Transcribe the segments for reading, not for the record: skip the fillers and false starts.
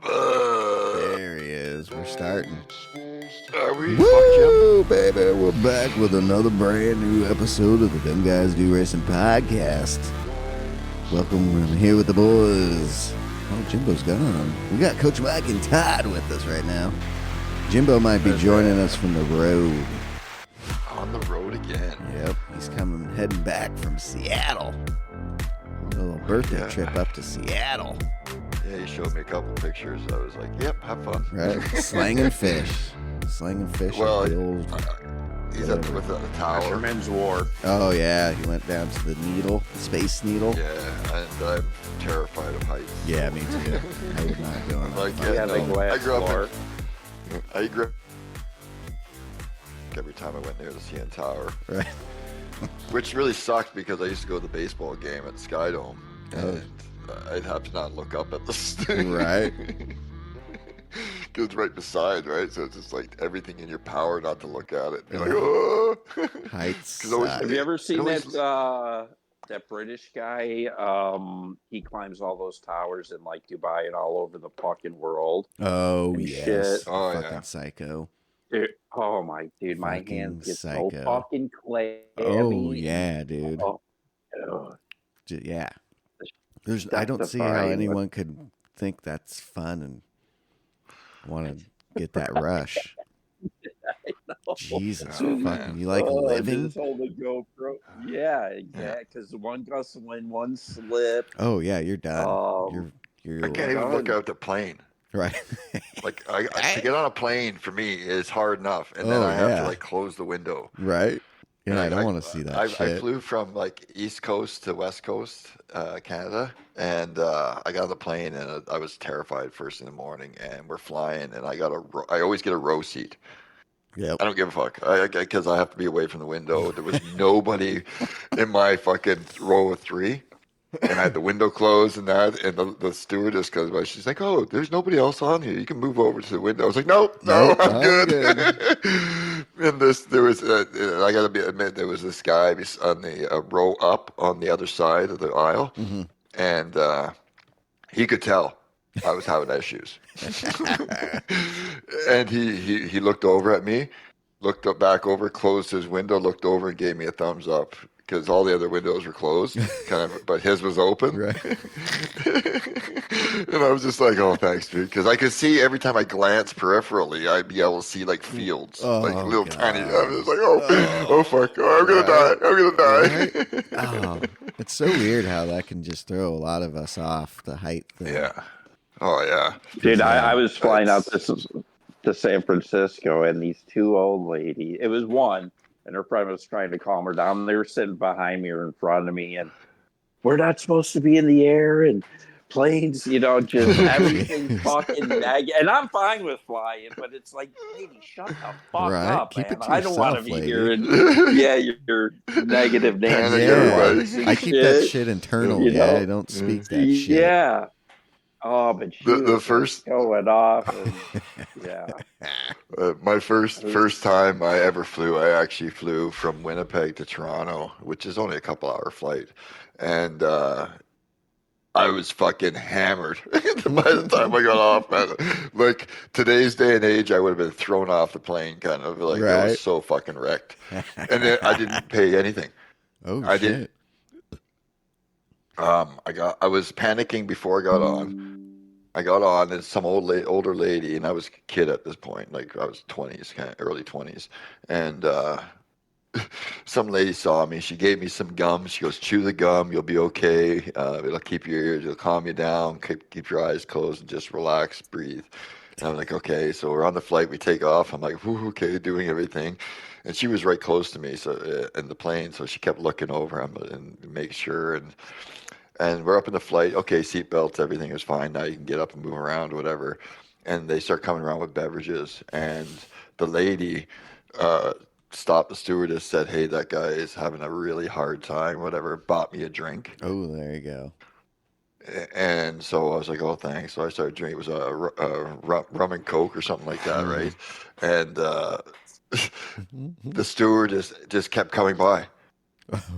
There he is. We're starting. Are we? Woo, baby. We're back with another brand new episode of the Them Guys Do Racing podcast. Welcome. I'm here with the boys. Oh, Jimbo's gone. We got Coach Mike and Todd with us right now. Jimbo might be joining us from the road. On the road again. Yep. He's heading back from Seattle. A little birthday trip up to Seattle. Yeah, he showed me a couple pictures. I was like, yep, have fun. Right. Slanging fish. Well, at the old, he's at with the tower. Fisherman's War. Oh, yeah. He went down to the needle, Space Needle. Yeah, and I'm terrified of heights. Yeah, me too. I would not go on Like, that. yeah, the glass I grew up floor. I grew up every time I went near the CN Tower. Right. Which really sucked because I used to go to the baseball game at Sky Dome. And I'd have to not look up at the thing. Right. Because it's right beside, right? So it's just like everything in your power not to look at it. You're like, oh! Heights. 'Cause always- suck. Have you ever seen always- that British guy? He climbs all those towers in like Dubai and all over the fucking world. Oh, and yes. shit. Oh, Fucking yeah. psycho. Dude, oh my dude, my Fucking hands get psycho. so fucking clammy. Oh, yeah, dude. Oh, ugh. Yeah. I don't see how Death-defying. anyone could think that's fun and want to get that rush. Jesus Oh, fucking. man. You like living? Just hold the GoPro. Yeah, exactly. Because one gust of wind, one slip. Oh, yeah, you're done. You're I can't even look out the plane. right. Like, to get on a plane for me is hard enough. And then Oh, I have yeah. to, like, close the window. Right. Yeah, And I don't want to see that I shit. flew from like East Coast to West Coast, Canada, and I got on the plane and I was terrified first in the morning. And we're flying, and I always get a row seat. Yep. I don't give a fuck because I have to be away from the window. There was nobody in my fucking row of three. And I had the window closed and that, and the stewardess comes by. She's like, "Oh, there's nobody else on here. You can move over to the window." I was like, "No, Nope, I'm I'm good." And there was, I gotta admit, there was this guy on the row up on the other side of the aisle, Mhm. and he could tell I was having issues. And he looked over at me, looked up back over, closed his window, looked over, and gave me a thumbs up. Because all the other windows were closed, but his was open. Right. And I was just like, "Oh, thanks, dude." Because I could see every time I glanced peripherally, I'd be able to see like fields, like Oh, little God. tiny. I was like, "Oh fuck! Oh, I'm gonna die! I'm gonna die!" Oh, it's so weird how that can just throw a lot of us off the height thing. Yeah. Oh yeah. Dude, I was flying out That's- to San Francisco, and these two old ladies, it was one, and her friend was trying to calm her down. They were sitting behind me or in front of me, and we're not supposed to be in the air, and planes, just everything fucking negative. And I'm fine with flying, but it's like, lady, shut the fuck Right? up, Keep man. it to I don't want to yourself, be lady. hearing, your negative Nancy. Panic Yeah, everybody. I keep that shit internal. You Yeah, know? I don't speak that shit. Yeah. Oh, but she The was first- going off. And, yeah. My first time I ever flew, I actually flew from Winnipeg to Toronto, which is only a couple-hour flight, and I was fucking hammered by the time I got off. Man. Like today's day and age, I would have been thrown off the plane, kind of like I Right. was so fucking wrecked, and then I didn't pay anything. Oh, I shit. did. I was panicking before I got on. I got on, and some older lady, and I was a kid at this point, like I was 20s, kind of early 20s, and some lady saw me. She gave me some gum. She goes, "Chew the gum. You'll be okay. It'll keep your ears. It'll calm you down. Keep your eyes closed and just relax, breathe." And I'm like, "Okay." So we're on the flight. We take off. I'm like, "Whew, okay," doing everything. And she was right close to me, so in the plane. So she kept looking over and make sure. And we're up in the flight. Okay, seatbelts, everything is fine. Now you can get up and move around, whatever. And they start coming around with beverages. And the lady stopped the stewardess, said, "Hey, that guy is having a really hard time," whatever, bought me a drink. Oh, there you go. And so I was like, "Oh, thanks." So I started drinking. It was a rum and Coke or something like that, right? And the stewardess just kept coming by.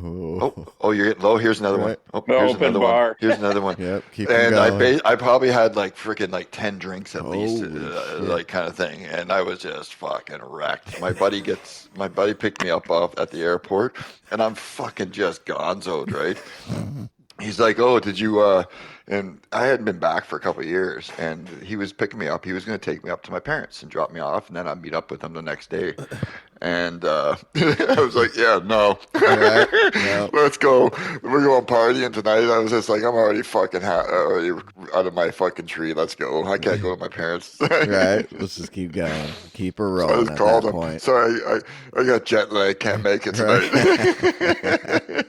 Oh, you're getting low. Here's another one. Right. Oh, here's Open another bar. one. Here's another one. Yep, keep 'em And going. I probably had like freaking like 10 drinks at least, Holy shit. like kind of thing. And I was just fucking wrecked. My buddy picked me up off at the airport, and I'm fucking just gonzoed, right? He's like, "Oh, did you?" And I hadn't been back for a couple of years, and he was picking me up. He was going to take me up to my parents and drop me off, and then I'd meet up with him the next day. And I was like, "Yeah, no, Right? No. let's go. We're going partying tonight." I was just like, "I'm already fucking already out of my fucking tree. Let's go. I can't go to my parents." Right? Let's just keep going. Keep her So I rolling just at called that him. point. Sorry, I got jet lag. Can't make it tonight.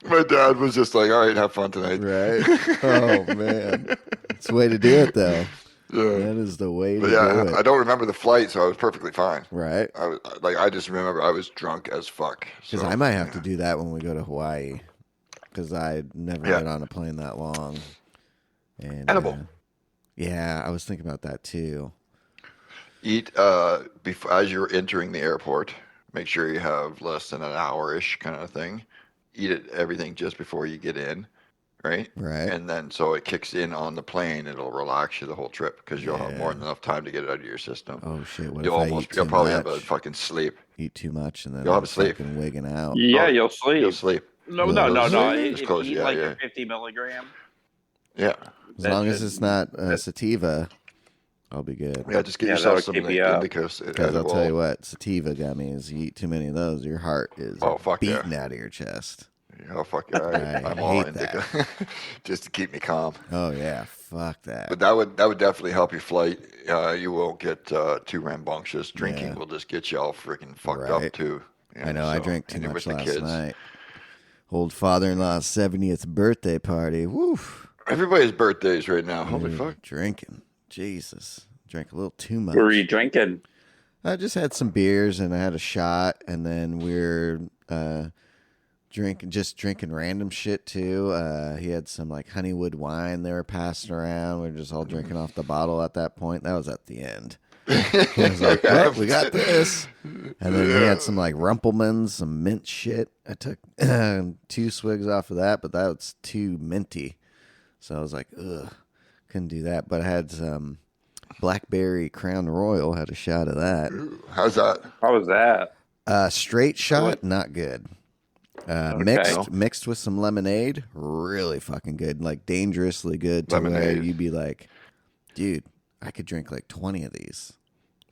My dad was just like, "All right, have fun tonight." Right? Oh, man. It's the way to do it, though. Yeah. That is the way to But do yeah, it. I don't remember the flight, so I was perfectly fine. Right? I just remember I was drunk as fuck. Because So, I might have to do that when we go to Hawaii. Because I'd never been on a plane that long. And Edible. yeah, I was thinking about that too. Eat before as you're entering the airport. Make sure you have less than an hour-ish kind of thing. Eat everything just before you get in, right? Right. And then so it kicks in on the plane. It'll relax you the whole trip because you'll have more Yeah. than enough time to get it out of your system. Oh shit! What You'll if I eat you'll too probably much? have a fucking sleep. Eat too much and then You'll have I'm a sleep. fucking wigging out. Yeah, Oh, you'll sleep. You'll sleep. No. Just If close, you eat yeah, like yeah. a 50 milligram, Yeah. As that long as should- it's not sativa, I'll be good. Yeah, just get Yeah, yourself that'll some keep you up. indicas. Because I'll tell you what, sativa gummies. You eat too many of those, your heart is Oh, fuck yeah. beating out of your chest. Oh, fuck yeah. I I'm all hate indica. Just to keep me calm. Oh yeah, fuck that. But that would definitely help your flight. You won't get too rambunctious. Drinking Yeah. will just get you all freaking fucked Right. up too. You I know. I so- drank too and you're much with the last kids. night. Old father-in-law's 70th birthday party. Woof. Everybody's birthdays right now. Holy Dude, fuck. Drinking. Jesus. Drank a little too much. what were you drinking? I just had some beers and I had a shot, and then we're drinking random shit too. He had some like Honeywood wine they were passing around. We were just all drinking off the bottle at that point. That was at the end. I was like, well, we got this. And then he had some like Rumpelmans, some mint shit. I took 2 swigs off of that, but that was too minty. So I was like, ugh, couldn't do that. But I had some Blackberry Crown Royal, had a shot of that. Ooh, how's that? How was that? Straight shot, not good. Okay. Mixed with some lemonade, really fucking good. Like dangerously good to where Lemonade. you'd be like, dude, I could drink like 20 of these.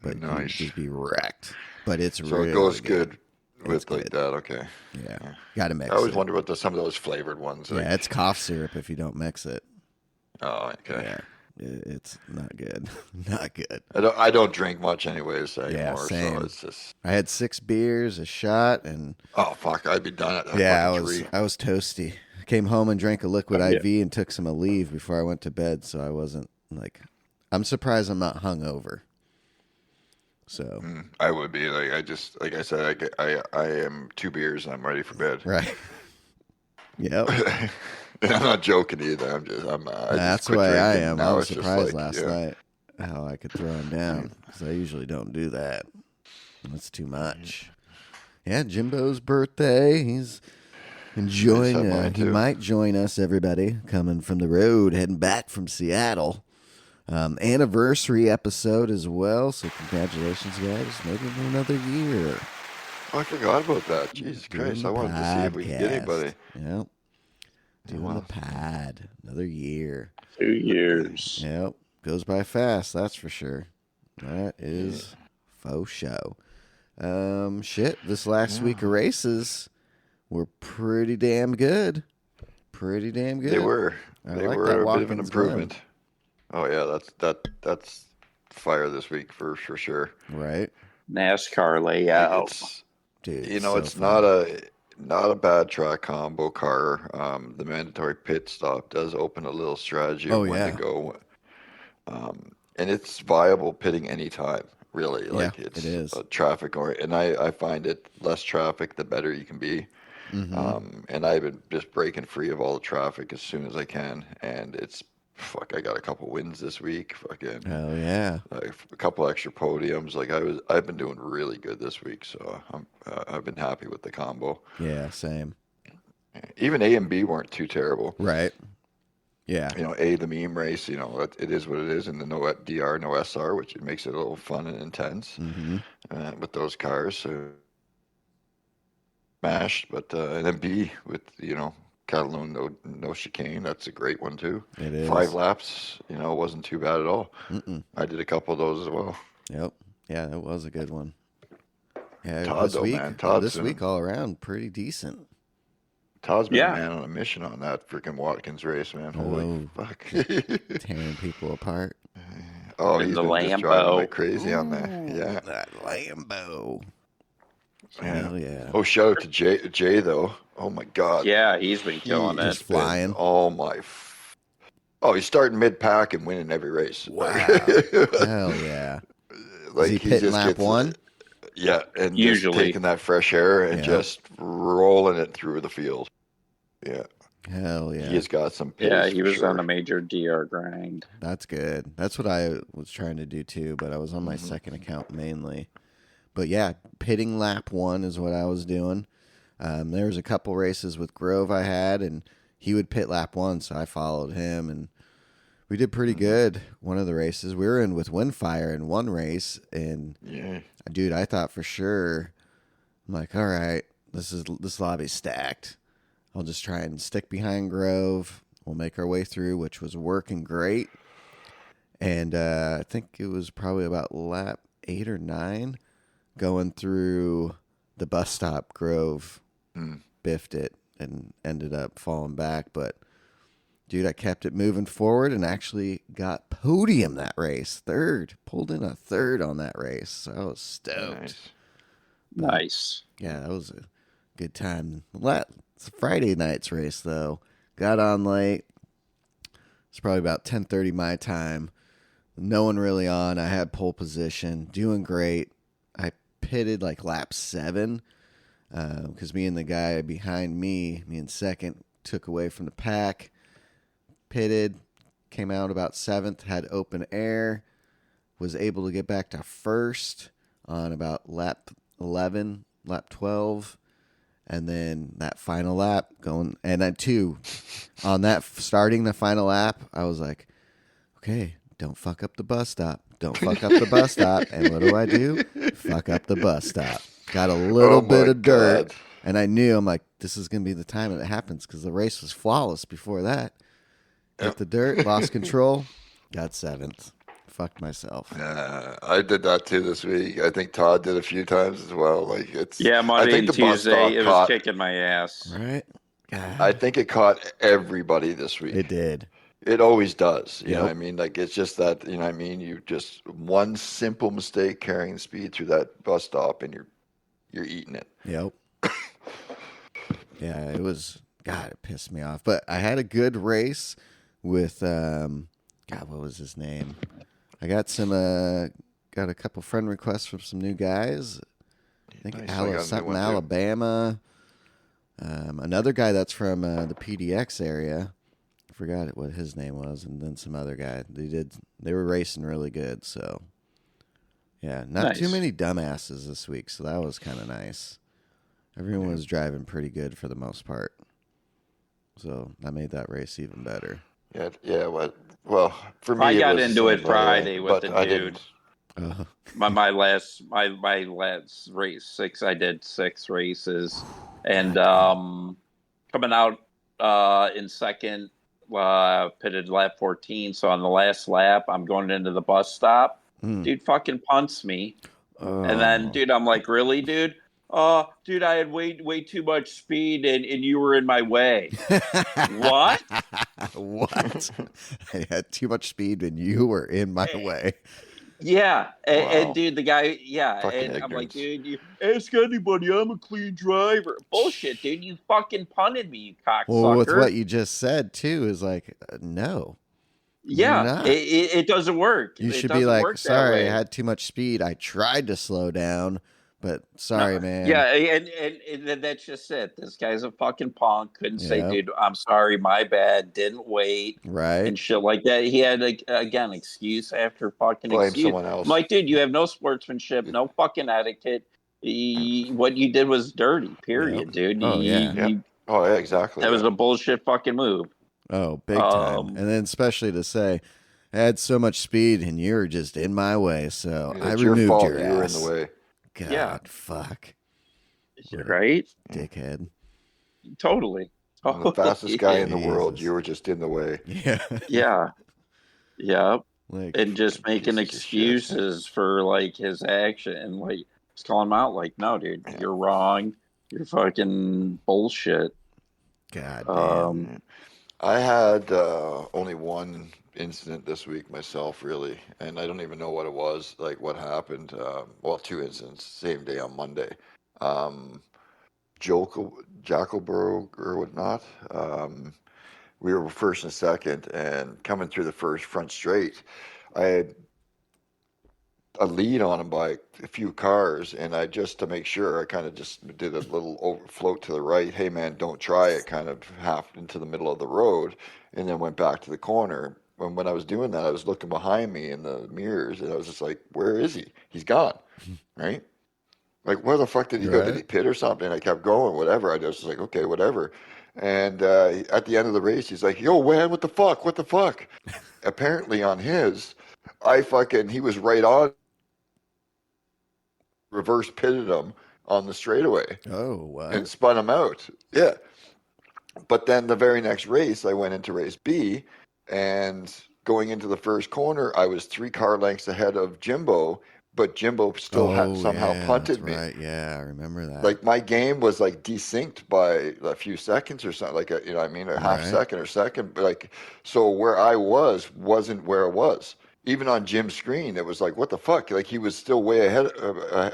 But Nice. you'd just be wrecked. But it's So really it goes good with It's like good. that. Okay. Yeah. Gotta mix I always it. wonder what some of those flavored ones. Like, Yeah, it's cough syrup if you don't mix it. oh, okay. Yeah. It's not good. Not good. I don't drink much anyways anymore. same. So it's just. I had 6 beers, a shot, and Oh fuck! I'd be done at that yeah, fucking tree. I was toasty. I came home and drank a liquid Yeah. IV and took some Aleve before I went to bed, so I wasn't like. I'm surprised I'm not hungover. So I would be like I said I am 2 beers and I'm ready for bed. right. Yep. And I'm not joking either. I just That's quit why I drinking. am. Now I was it's just surprised like, last yeah. night how I could throw him down because I usually don't do that. That's too much. Yeah, Jimbo's birthday. He's enjoying. Nice, I might He too. might join us. Everybody coming from the road, heading back from Seattle. Anniversary episode as well. So congratulations, guys! Made it another year. Oh, I forgot about that. Jesus Doing Christ! the I wanted to see if we could get podcast. anybody. Yep. Doing wow. the pod. Another year. 2 years. Yep. Goes by fast, that's for sure. That is faux show. Shit, this last week of races were pretty damn good. Pretty damn good. They were. I They like were that a bit of an Watkins improvement. Oh yeah, that's fire this week for sure. Right? NASCAR layout. It's Dude. you know so it's fun. not a bad track combo car. The mandatory pit stop does open a little strategy Oh, of when yeah. to go. And it's viable pitting anytime, really. Like Yeah, it's it is. traffic or and I find it less traffic the better you can be. Mhm. And I've been just breaking free of all the traffic as soon as I can, and it's fuck, I got a couple wins this week. Fucking Oh yeah. like a couple extra podiums. Like I've been doing really good this week, so I've been happy with the combo. Yeah, same. Even A and B weren't too terrible. Right. Yeah. You know, A, the meme race, you know, it is what it is, and the no DR, no SR, which it makes it a little fun and intense Mm-hmm. with those cars. So smashed, but and then B with, you know, Catalan, no chicane. That's a great one too. It is. 5 laps, you know, wasn't too bad at all. Mm-mm. I did a couple of those as well. Yep. Yeah, that was a good one. Yeah, Todd, this though, week, man. Todd's this week all around, pretty decent. Todd's been Yeah. a man on a mission on that freaking Watkins race, man. Holy Oh. fuck. Tearing people apart. Oh, In he's the been just Lambo. driving like crazy on that. Ooh, Yeah. that Lambo. Yeah. Hell yeah. Oh, shout out to Jay though. Oh my God. Yeah, he's been killing He's it. Just flying. Oh my. Oh, he's starting mid pack and winning every race. Wow. Hell yeah. Like Is he pitting just lap gets, one? Yeah, and Usually. just taking that fresh air and Yeah. just rolling it through the field. Yeah, Hell yeah. he has got some pace. Yeah, he for was sure. on a major DR grind. That's good. That's what I was trying to do too, but I was on my second account mainly. But yeah, pitting lap 1 is what I was doing. There was a couple races with Grove I had, and he would pit lap 1, so I followed him, and we did pretty good. One of the races we were in with Windfire in one race, and Yeah, dude, I thought for sure, I'm like, all right, this lobby's stacked. I'll just try and stick behind Grove. We'll make our way through, which was working great. And I think it was probably about lap 8 or 9 going through the bus stop. Grove biffed it and ended up falling back. But, dude, I kept it moving forward and actually got podium that race. Third. Pulled in a third on that race. So I was stoked. nice. Nice. Yeah, that was a good time. It's a Friday night's race, though. Got on late. It's probably about 10:30 my time. No one really on. I had pole position. Doing great. I pitted like lap 7 because me and the guy behind me in second, took away from the pack. Pitted. Came out about 7th. Had open air. Was able to get back to first on about lap 11, lap 12. And then that final lap going, and then too, on that starting the final lap, I was like, okay, don't fuck up the bus stop. Don't fuck up the bus stop. And what do? Fuck up the bus stop. Got a little bit of dirt. God. And I knew, I'm like, this is going to be the time that it happens because the race was flawless before that. Hit the dirt, lost control, got 7th. Fucked myself. Yeah, I did that too this week. I think Todd did a few times as well. Like it's. Yeah, I Monday think and the bus stop Tuesday, it was caught. kicking my ass. Right? I think it caught everybody this week. It did. It always does. You know Yep. what I mean? Like it's just that, you know what I mean? You just one simple mistake carrying speed through that bus stop and you're eating it. Yep. Yeah, it was, God, it pissed me off. But I had a good race with, God, what was his name? I got got a couple friend requests from some new guys. I think Nice. I got a new something one, too. Alabama. Another guy that's from the PDX area. I forgot what his name was. And then some other guy. They were racing really good. So, yeah, not too Nice. many dumbasses this week. So that was kind of nice. Everyone was driving pretty good for the most part. So that made that race even better. Yeah. Well, for me, I got was into it similar, Friday with but the I dude. didn't. My last race 6, I did 6 races, and coming out in second, pitted lap 14. So on the last lap, I'm going into the bus stop. Dude fucking punts me, and then dude, I'm like, really, dude? Dude, I had way too much speed, and you were in my way. What? What? I had too much speed and you were in my way. Yeah, and Wow. dude, the guy, Fucking and I'm like, ignorance. dude, you ask anybody, I'm a clean driver. Bullshit, dude, you fucking punted me, you cocksucker. Well, with what you just said too is like, no. you're Yeah, not. it doesn't work. You It should be doesn't like, work that sorry, I way. had too much speed. I tried to slow down, But sorry, man. Yeah, and that's just it. This guy's a fucking punk. Couldn't say, Yep. dude, I'm sorry, my bad. Didn't wait. Right. And shit like that. He had, again, excuse after fucking Blame excuse. someone else. I'm like, dude, you have no sportsmanship, no fucking etiquette. What you did was dirty, period, dude. Oh, yeah. Oh, yeah, exactly. That was a bullshit fucking move. Oh, big time. And then especially to say, I had so much speed and you were just in my way, so I removed your fault. your ass. You were in the way. God, fuck. Right? Dickhead. Totally. I'm the fastest guy in the world. You were just in the way. Yeah. Yeah. Like, and just making excuses for like his action and like just calling him out like, no, dude, you're wrong. You're fucking bullshit. God damn. I had only one incident this week myself, really, and I don't even know what it was, like what happened. Well, two incidents, same day on Monday. Jackalboro or whatnot. We were first and second, and coming through the first front straight, I had a lead on him by a few cars, and I just to make sure, I kind of just did a little float to the right. Hey man, don't try it. Kind of half into the middle of the road, and then went back to the corner. When I was doing that, I was looking behind me in the mirrors, and I was just like, "Where is he? He's gone, right? Like, where the fuck did he go? Did he pit or something?" I kept going, whatever. I just was like, okay, whatever. And at the end of the race, he's like, "Yo, man, what the fuck? What the fuck?" Apparently on his, he was right on. Reverse pitted him on the straightaway. Oh, wow. And spun him out. Yeah. But then the very next race, I went into race B, and going into the first corner, I was 3 car lengths ahead of Jimbo, but Jimbo still had somehow punted me. Right. Yeah, I remember that. Like my game was like desynced by a few seconds or something, like you know what I mean, a half second or second. But like, so where I wasn't where it was. Even on Jim's screen, it was like, what the fuck? Like he was still way ahead,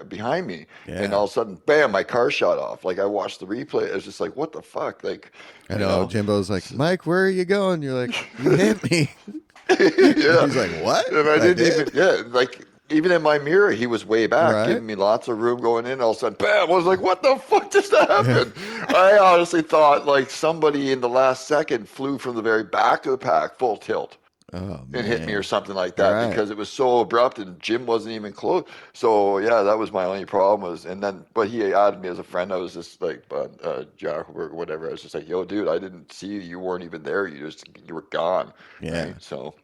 behind me, and all of a sudden, bam, my car shot off. Like I watched the replay, I was just like, what the fuck? Like, I know Jimbo's like, "Mike, where are you going?" You're like, "You hit me." Yeah. He's like, "What?" And I didn't even, like even in my mirror, he was way back, giving me lots of room going in. All of a sudden, bam! I was like, what the fuck just happened? I honestly thought like somebody in the last second flew from the very back of the pack, full tilt. And hit me or something like that because it was so abrupt and Jim wasn't even close. So yeah, that was my only problem but he added me as a friend. I was just like, Jack or whatever. I was just like, yo, dude, I didn't see you. You weren't even there. You were gone. Yeah. Right? So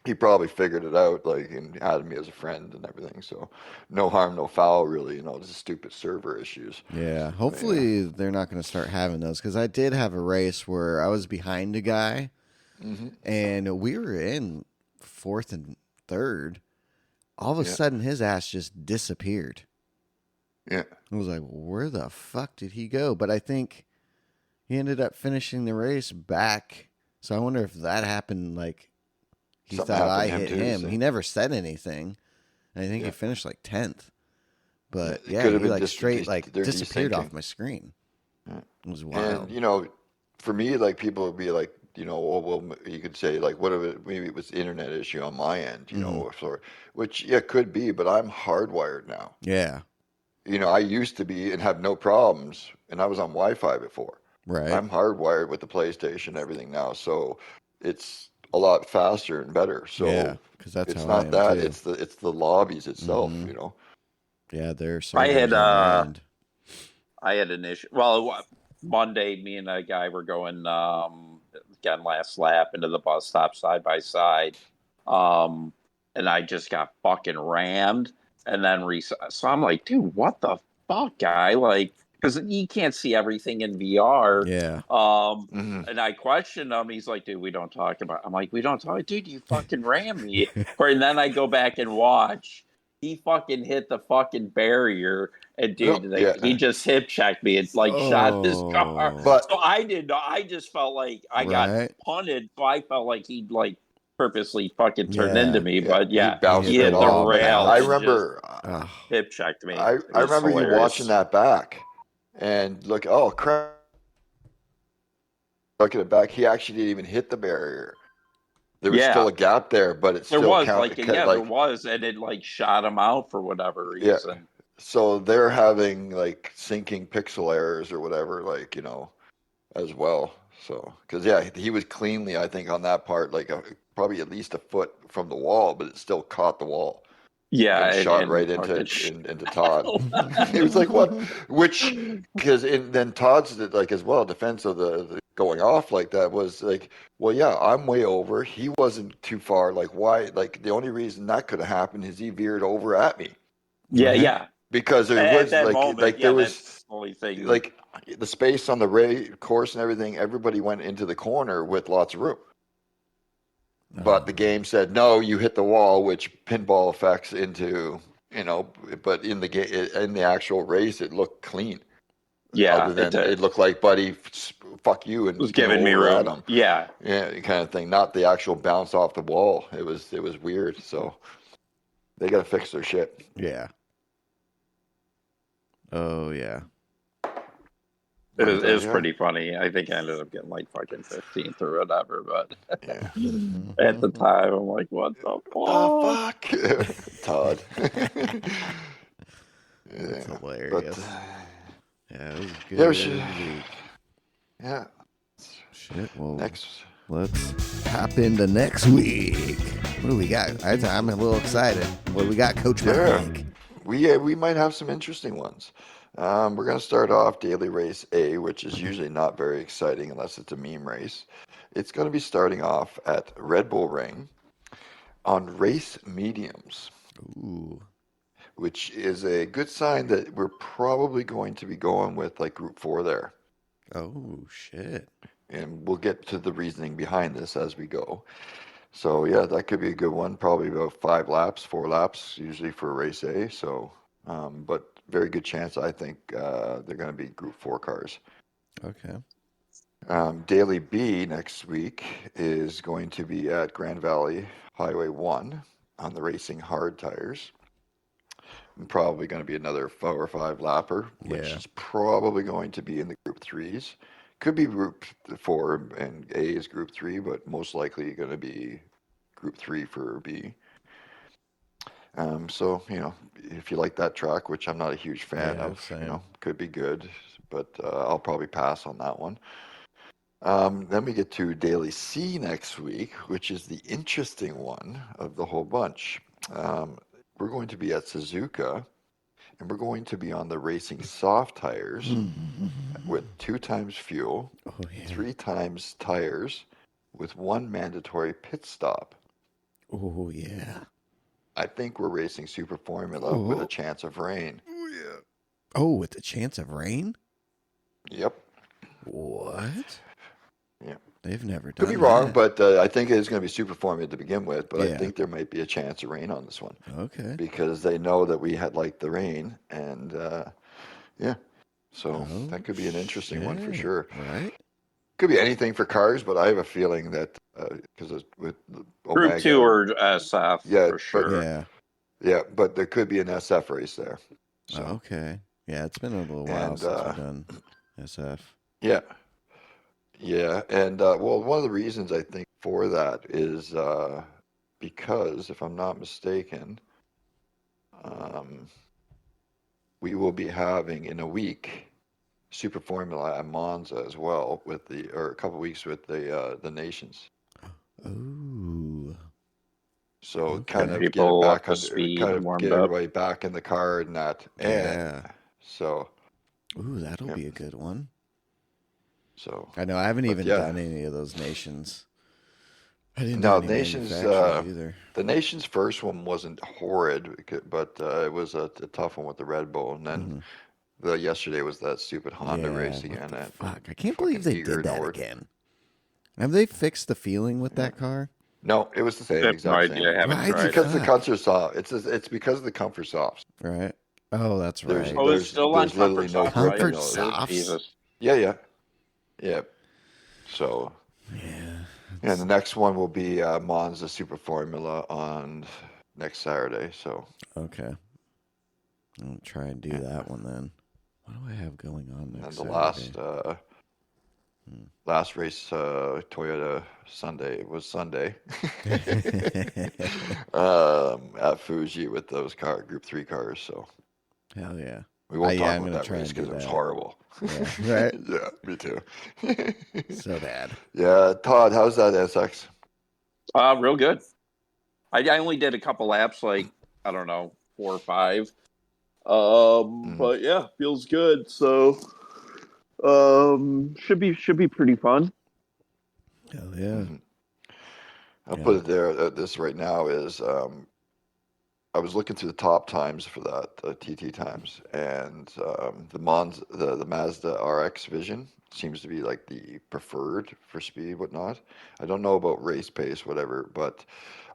he probably figured it out, like, and added me as a friend and everything. So no harm, no foul, really. You know, just stupid server issues. Yeah. Hopefully they're not going to start having those because I did have a race where I was behind a guy. Mm-hmm. And we were in 4th and 3rd. All of a sudden, his ass just disappeared. Yeah. I was like, where the fuck did he go? But I think he ended up finishing the race back. So I wonder if that happened, like, he thought I hit him. So. He never said anything. And I think he finished, like, 10th. But, he like, disappeared off my screen. Yeah. It was wild. And, you know, for me, like, people would be like, you know, well, you could say like, what if maybe it was the internet issue on my end, you know, which could be, but I'm hardwired now. Yeah. You know, I used to be and have no problems, and I was on Wi-Fi before. Right. I'm hardwired with the PlayStation and everything now, so it's a lot faster and better. So because that's it's how not that too. it's the lobbies itself, you know. Yeah, there's. I had an issue. Well, Monday, me and a guy were going. Again, last lap into the bus stop side by side, and I just got fucking rammed. And then so I'm like, dude, what the fuck, guy? Like, because you can't see everything in VR. Yeah. And I questioned him. He's like, dude, we don't talk about. I'm like, we don't talk, dude. You fucking rammed me. And then I go back and watch. He fucking hit the fucking barrier, and dude, he just hip checked me. It's like shot this car. But so I did. I just felt like I got punted. So I felt like he'd like purposely fucking turned into me. But he hit the rail. I remember hip checked me. I remember you watching that back, and look, oh crap! Looking at it back, he actually didn't even hit the barrier. There was still a gap there, but it's still there was, and it like shot him out for whatever reason. So they're having like syncing pixel errors or whatever, like, as well. So, because yeah, he was cleanly, I think, on that part, like probably at least a foot from the wall, but it still caught the wall Yeah, and shot and right into fucking into Todd. He was like, "What?" Which, because then Todd's like as well defense of the going off like that was like, "Well, yeah, I'm way over. He wasn't too far. Like, why? Like, the only reason that could have happened is he veered over at me yeah, Right. yeah. because there At was that moment, there yeah, was that's the only thing. like the space on the course and everything. Everybody went into the corner with lots of room." But the game said no. You hit the wall, which pinball affects into But in the game, in the actual race, it looked clean. Yeah, Other than it looked like Buddy, fuck you, and was giving me over at room. him. Yeah, Yeah, kind of thing. Not the actual bounce off the wall. It was weird. So they got to fix their shit. Yeah. Oh yeah. it But, was yeah. pretty funny. I think I ended up getting like fucking 15th or whatever. But Yeah. at the time, I'm like, what the fuck? Fuck, Todd. That's Yeah, hilarious. but Yeah, it was a yeah, we good should. week. Yeah. Shit. Well, Next. let's hop into next week. What do we got? I'm a little excited. What do we got, Coach Yeah. Mike? We might have some interesting ones. We're going to start off Daily Race A, which is usually not very exciting unless it's a meme race. It's going to be starting off at Red Bull Ring on race mediums, Ooh. which is a good sign that we're probably going to be going with like Group 4 there. Oh shit. And we'll get to the reasoning behind this as we go. So yeah, that could be a good one. Probably about 4 laps usually for race A. So, but very good chance I think they're going to be Group 4 cars. Okay. Daily B next week is going to be at Grand Valley Highway 1 on the racing hard tires. Probably going to be another 4 or 5 lapper, which Yeah. is probably going to be in the Group 3s. Could be Group 4 and A is Group 3, but most likely going to be Group 3 for B. So, if you like that track, which I'm not a huge fan Yeah, of, same. could be good, but I'll probably pass on that one. Then we get to Daily C next week, which is the interesting one of the whole bunch. We're going to be at Suzuka, and we're going to be on the racing soft tires with 2 times fuel, Oh yeah. 3 times tires, with 1 mandatory pit stop. Oh yeah. I think we're racing Super Formula with a chance of rain. Oh yeah. Oh, with the chance of rain? Yep. What? Yeah. They've never Could done be wrong, that. but I think it is going to be Super Formula to begin with. But I Yeah. think there might be a chance of rain on this one Okay. because they know that we had like the rain, and yeah, so Oh, that could be an interesting one for shit. sure. Right? Could be anything for cars, but I have a feeling that because with Omega, Group 2 or SF Yeah, for but- sure. Yeah. but there could be an SF race there. So Okay. Yeah, it's been a little while And, since we've done SF. yeah, and well, one of the reasons I think for that is because if I'm not mistaken, we will be having in a week Super Formula at Monza as well or a couple weeks with the nations. Ooh. So Okay. kind of get it People up back to speed, kind of warmed get up. everybody back in the car and that. And Yeah. so Ooh, that'll Yeah. be a good one. so I know I haven't But even yeah. done any of those nations. I didn't No, do any nations, manufacturers either. the nation's first one wasn't horrid, but it was a tough one with the Red Bull, and then yesterday was that stupid Honda race what again. the That fuck? I can't fucking believe they Eager did that Nord. again. Have they fixed the feeling with that car? No, it was the same, I have no exact same. idea. I haven't Right? tried Because it. the comfort soft. It's because of the comfort softs. Right? Oh, that's There's- right. Oh, it's still on there's literally no Comfort grip in Comfort those. Softs? Jesus. Yeah. So Yeah. and the next one will be Monza Super Formula on next Saturday. So Okay. I'll try and do that one then. What do I have going on and next the Saturday? last race, Toyota Sunday was Sunday at Fuji with those Group 3 cars. So Hell yeah. We won't talk I'm about gonna that try race and do because it was that. horrible. Yeah, right? Yeah, me too. So bad. Yeah, Todd, how's that SX? Real good. I only did a couple laps, like I don't know, 4 or 5. But yeah, feels good. So, should be pretty fun. Hell yeah. I'll put it there. This right now is I was looking through the top times for that, the TT times, and the Mazda RX Vision seems to be like the preferred for speed, whatnot. I don't know about race pace, whatever, but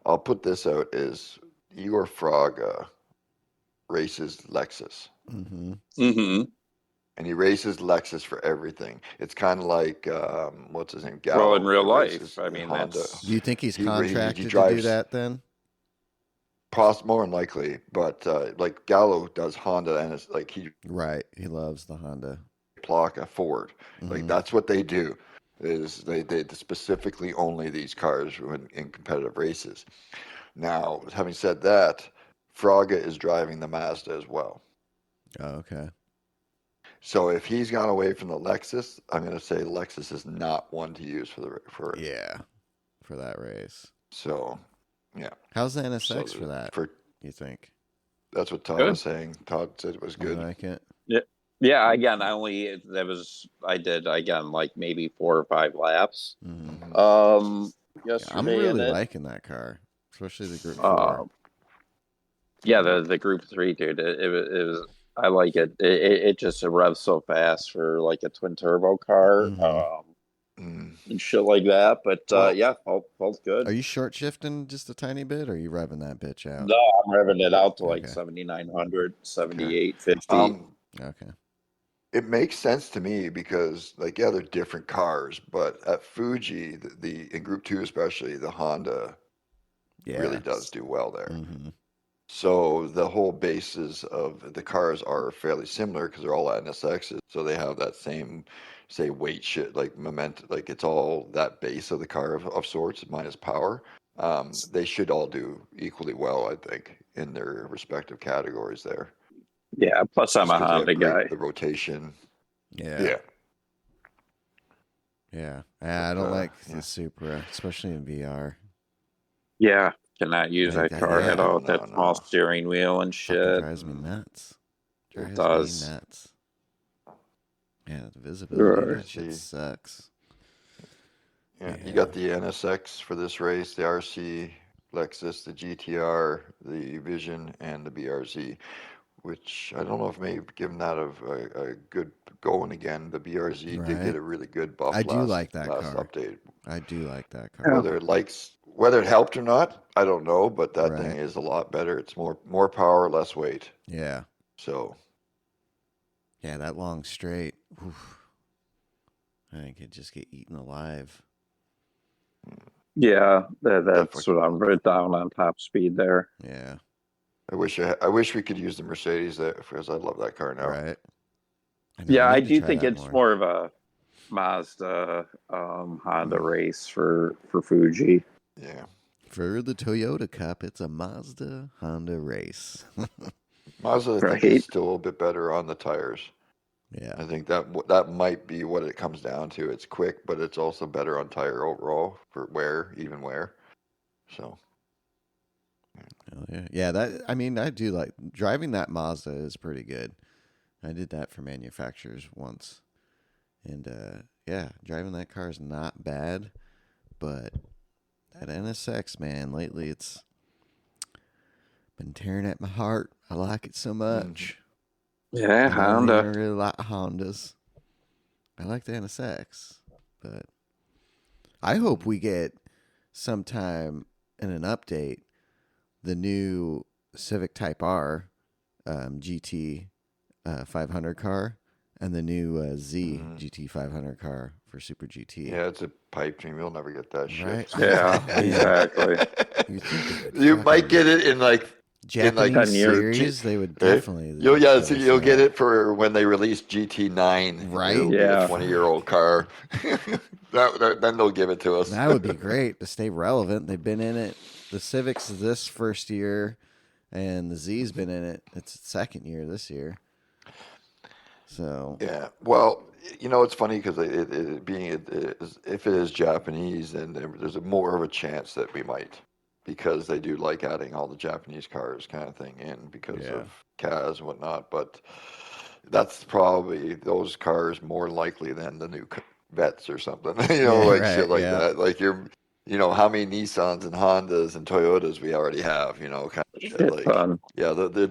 I'll put this out is Igor Fraga races Lexus. Mm-hmm. And he races Lexus for everything. It's kind of like what's his name, Gallo. Well, in real who life, races I mean, Honda. that's Do you think he's he contracted to do drives- that then? More than likely, but like Gallo does Honda, and it's like he Right. He loves the Honda. Plaka Ford. Mm-hmm. Like that's what they do. Is they specifically only these cars in competitive races. Now, having said that, Fraga is driving the Mazda as well. Oh, okay. So if he's gone away from the Lexus, I'm going to say Lexus is not one to use for Yeah, for that race. So, yeah. How's the NSX for that? For you think? That's what Todd Good. was saying. Todd said it was good. You like it? yeah. Again, I did again like maybe 4 or 5 laps. Mm-hmm. Yesterday, I'm really liking that car, especially the Group 4. Yeah, the Group 3, dude. It was. I like it. It just revs so fast for like a twin turbo car. And shit like that. But yeah, felt good. Are you short shifting just a tiny bit, or are you revving that bitch out? No, I'm revving it out to like 7,900, 7850. Okay. It makes sense to me because, like, yeah, they're different cars, but at Fuji, in Group 2 especially, the Honda really does do well there. Mm-hmm. So the whole basis of the cars are fairly similar because they're all NSXs. So they have that same, say, weight shit, like momentum, like it's all that base of the car of sorts, minus power. They should all do equally well, I think, in their respective categories there. Yeah, plus I'm a Honda guy. The rotation. Yeah. I don't like the Supra, especially in VR. Yeah, cannot use that car at all. That small steering wheel and shit. Fucking drives me nuts. It does. Me nuts. Yeah, the visibility, that shit sucks. Yeah, you got the NSX for this race, the RC, Lexus, the GTR, the Vision, and the BRZ, which I don't know if maybe given that a good going again. The BRZ did get a really good buff. I do like that car. Update. I do like that car. Whether it helped or not, I don't know, but that thing is a lot better. It's more power, less weight. Yeah. So. Yeah, that long straight. Oof. I think it'd just get eaten alive. Yeah, that's what I'm right down on top speed there. Yeah. I wish we could use the Mercedes there because I love that car now. Right. I do think it's more of a Mazda Honda race for Fuji. Yeah. For the Toyota Cup, it's a Mazda Honda race. Mazda, I think, is still a bit better on the tires. Yeah. I think that might be what it comes down to. It's quick, but it's also better on tire overall for even wear. So. Yeah. I do like driving that Mazda is pretty good. I did that for manufacturers once. And driving that car is not bad, but that NSX, man, lately it's been tearing at my heart. I like it so much. Yeah, Honda. I really like Hondas. I like the NSX, but I hope we get sometime in an update the new Civic Type R GT 500 car and the new Z GT 500 car for Super GT. Yeah, it's a pipe dream. You'll never get that shit. Right? Yeah, exactly. You might get it in like Japanese series. They would definitely. You'll get it for when they release GT9. Right? Yeah, 20-year-old car. Then they'll give it to us. That would be great to stay relevant. They've been in it. The Civic's this first year. and the Z's been in it. It's its second year this year. So Yeah. Well, it's funny because if it is Japanese, then there's more of a chance that we might, because they do like adding all the Japanese cars kind of thing in because of Kaz and whatnot. But that's probably those cars more likely than the new Vets or something. Shit like that. Like how many Nissans and Hondas and Toyotas we already have. Kind of shit. Like,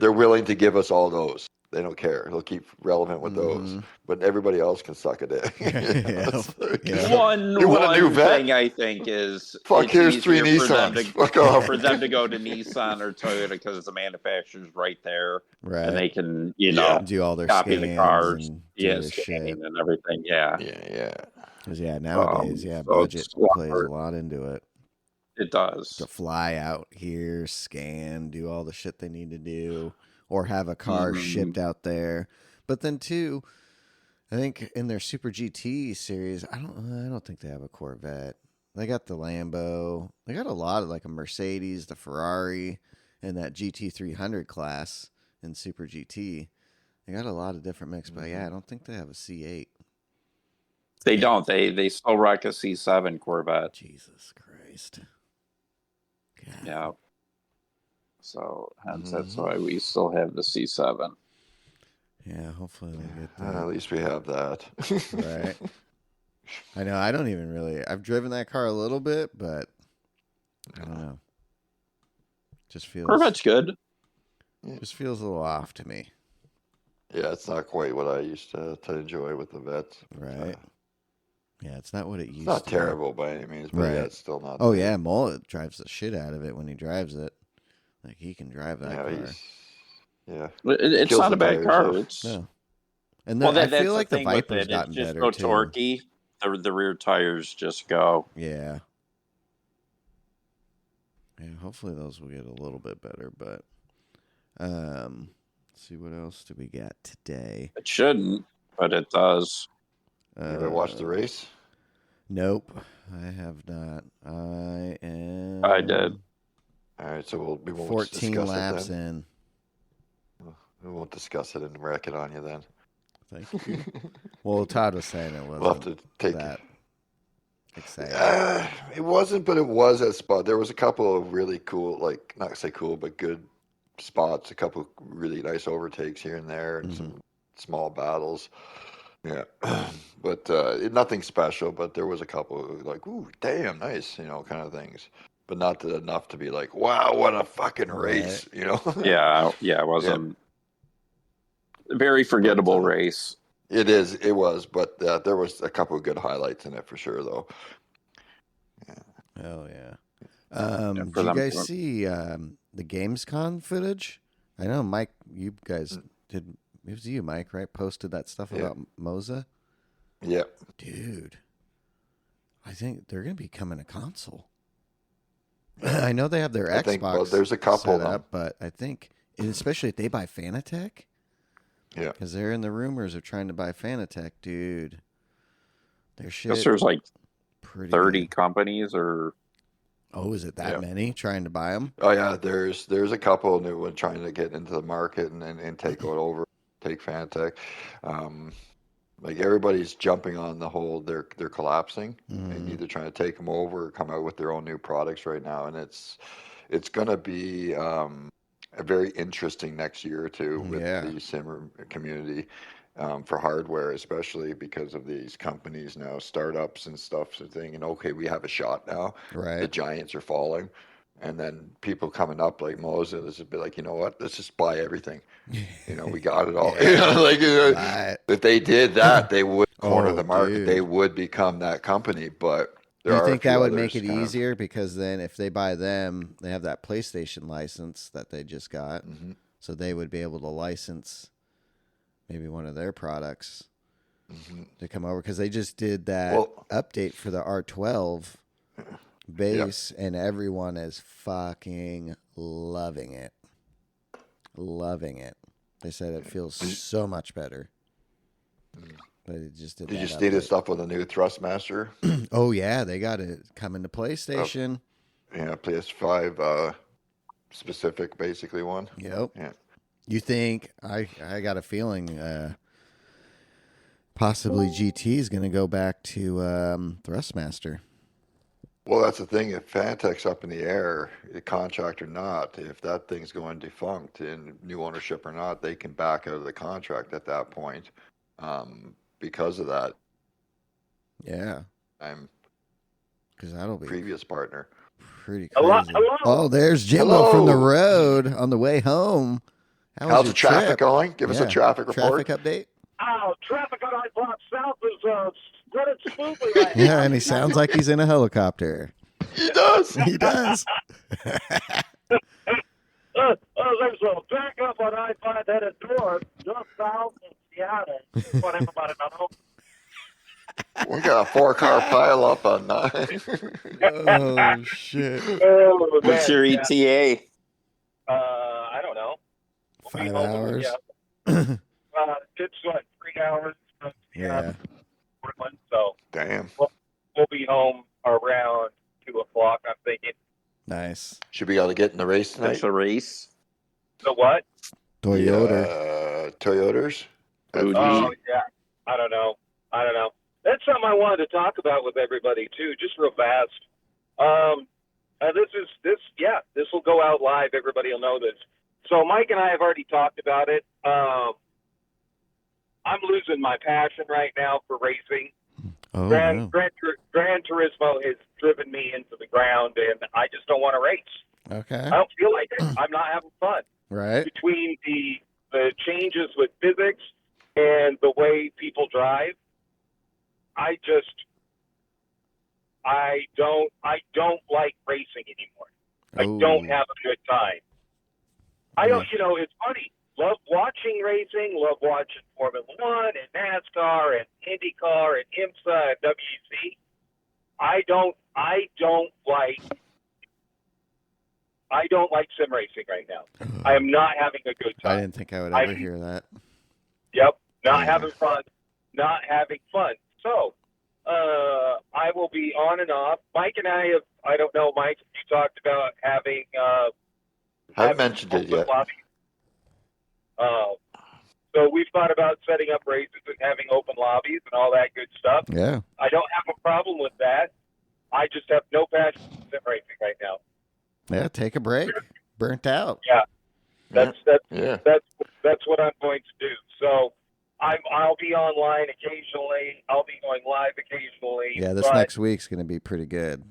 they're willing to give us all those. They don't care. They'll keep relevant with those, but everybody else can suck a dick. One thing I think is fuck. Here's 3 Nissans. Fuck off. For them to go to Nissan or Toyota because the manufacturer's right there, and they can do all their copy the cars, and scanning and everything. Yeah. Because nowadays, budget plays a lot into it. It does. To fly out here, scan, do all the shit they need to do. Or have a car shipped out there, but then too, I think in their Super GT series, I don't think they have a Corvette. They got the Lambo. They got a lot of like a Mercedes, the Ferrari, and that GT 300 class in Super GT. They got a lot of different mix, but I don't think they have a C8. They don't. They still rock a C7 Corvette. Jesus Christ. God. Yeah. So that's why we still have the C7. Yeah, hopefully they get that. At least we have that. Right. I know. I don't even really. I've driven that car a little bit, but I don't know. Just feels. Corvette's good. Just feels a little off to me. Yeah, it's not quite what I used to enjoy with the Vets. Right. Yeah, it's not what it used to be. It's not terrible by any means, but it's still not. Oh, yeah, Mullet drives the shit out of it when he drives it. Like, he can drive that car. It's not a bad car. No. And then I feel like the Viper's gotten just better, so too. Torquey, the rear tires just go. Yeah. Yeah, hopefully those will get a little bit better, but let's see, what else do we got today? It shouldn't, but it does. You ever watch the race? Nope, I have not. I did. All right, so we won't 14 discuss laps it then. in. We won't discuss it and wreck it on you then. Thank you. Well, Todd was saying it wasn't we'll have to take that exciting. It wasn't, but it was a spot. There was a couple of really cool, like, not say cool, but good spots. A couple of really nice overtakes here and there, and some small battles. Yeah, but nothing special. But there was a couple of, like, ooh, damn, nice, kind of things. But not enough to be like, wow, what a fucking race, Yeah, it wasn't a very forgettable race. It was, but there was a couple of good highlights in it for sure, though. Yeah. Hell yeah. Did you guys see the Gamescom footage? I know, Mike, you guys did. It was you, Mike, right? Posted that stuff about Moza? Yeah. Dude, I think they're going to be coming a console. I know they have their Xbox there's a couple set up, but I think, especially if they buy Fanatec, because they're in the rumors of trying to buy Fanatec, dude. Their shit. Guess there's like 30 companies, or is it that many trying to buy them? Oh yeah, there's a couple new ones trying to get into the market and take it over, take Fanatec. Like, everybody's jumping on the whole, they're collapsing and either trying to take them over or come out with their own new products right now. And it's going to be a very interesting next year or two with the sim community for hardware, especially because of these companies now, startups and stuff, thinking, okay, we have a shot now. Right. The giants are falling. And then people coming up like Moses, this would be like, you know what? Let's just buy everything. We got it all. If they did that, they would corner the market. Dude. They would become that company. But do you think that would make it easier? Because then if they buy them, they have that PlayStation license that they just got. Mm-hmm. So they would be able to license maybe one of their products to come over. Because they just did that update for the R12 base, and everyone is fucking loving it. They said it feels so much better. But it just did. Did you see this stuff with a new Thrustmaster? Oh yeah, they got it coming to PlayStation. PS5 specific, basically one. Yep. Yeah. You think I got a feeling possibly GT is going to go back to Thrustmaster. Well, that's the thing. If Fantech's up in the air, contract or not, if that thing's going defunct in new ownership or not, they can back out of the contract at that point. Because of that, Yeah. I'm Because that'll be previous partner. pretty crazy. Hello? Oh, there's Jimbo Hello. from the road on the way home. How was How's your the traffic trip? going? Give us a traffic report. Traffic update. Oh, traffic on I-5 South is running smoothly right now. Yeah, and he sounds like he's in a helicopter. He does. He does. There's a backup on I-5 headed north, just south of Seattle. What am about another? We got a 4-car pile up on 9. Oh shit! Oh, What's your yeah. ETA? I don't know. 5 hours. Yeah. It's what, 3 hours from Yeah. Portland, so Damn. we'll be home around 2 o'clock. I'm thinking. Nice. Should we got to get in the race tonight? That's a race. The what? Toyota. Toyotas. Fuji. Oh yeah. I don't know. That's something I wanted to talk about with everybody too, just real fast. This will go out live. Everybody will know this. So Mike and I have already talked about it. I'm losing my passion right now for racing. Oh, Gran no. Turismo has driven me into the ground, and I just don't want to race. Okay. I don't feel like it. I'm not having fun. Right. Between the changes with physics and the way people drive, I don't like racing anymore. I don't have a good time. I don't, it's funny. Love watching racing, love watching Formula One and NASCAR and IndyCar and IMSA and WEC. I don't like sim racing right now. I am not having a good time. I didn't think I would ever hear that. Yep, not having fun. So, I will be on and off. Mike and I don't know, Mike, you talked about having, Haven't mentioned it yet. So we've thought about setting up races and having open lobbies and all that good stuff. Yeah. I don't have a problem with that. I just have no passion for sim racing right now. Yeah. Take a break. Burnt out. Yeah. That's what I'm going to do. So I'll be online occasionally. I'll be going live occasionally. Yeah. This next week's going to be pretty good.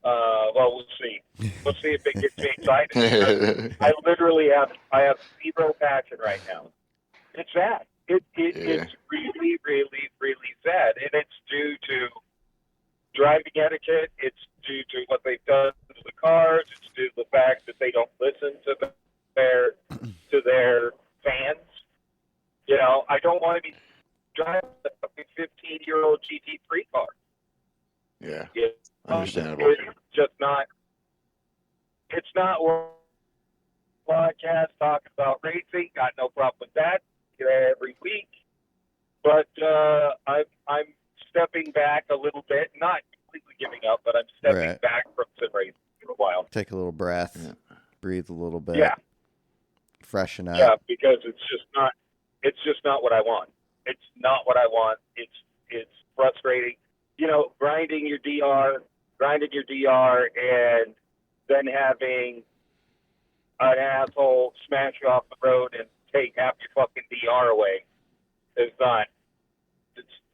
Well, we'll see. We'll see if it gets me excited. I literally have zero passion right now. It's sad. It's really, really, really sad, and it's due to driving etiquette. It's due to what they've done to the cars. It's due to the fact that they don't listen to their fans. I don't want to be driving a 15-year-old GT3 car. Yeah. It's Understandable. just not. It's not podcast talking about racing. Got no problem with that. Every week, but I'm stepping back a little bit. Not completely giving up, but I'm stepping back from sim racing for a while. Take a little breath. Yeah. Breathe a little bit. Yeah. Freshen up. Yeah, because it's just not what I want. It's not what I want. It's frustrating. Grinding your DR, and then having an asshole smash you off the road and take half your fucking DR away is not.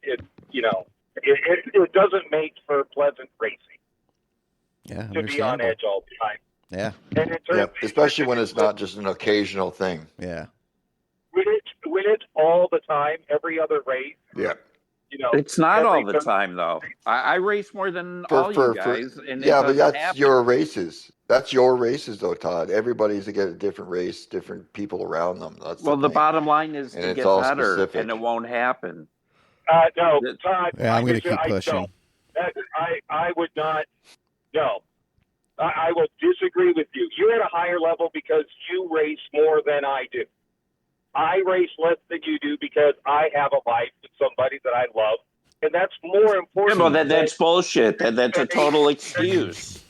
It doesn't make for pleasant racing. Yeah, to be on edge all the time. Yeah. And especially when it's not just an occasional thing. Yeah. When it's all the time, every other race. Yeah. It's not all the time, though. I race more than all you guys. But that's your races. That's your races, though, Todd. Everybody's to get a different race, different people around them. That's the bottom line is to get better, specific. And it won't happen. No, Todd. Yeah, I'm going to keep pushing. I would not. No. I will disagree with you. You're at a higher level because you race more than I do. I race less than you do because I have a life with somebody that I love, and that's more important. Jimbo, that's bullshit. That's a total excuse.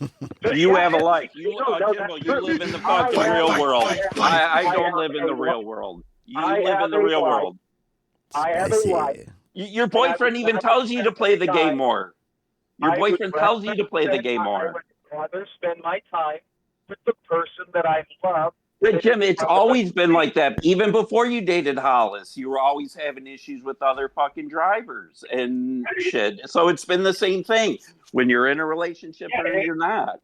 You have a life. Jimbo, you live in the fucking real world. I don't live in the real world. You live in the real world. I have a life. Your boyfriend even tells you to play the game more. Your boyfriend tells you to play the game more. I would rather spend my time with the person that I love. But Jim, it's always been like that. Even before you dated Hollis, you were always having issues with other fucking drivers and shit. So it's been the same thing when you're in a relationship or you're not.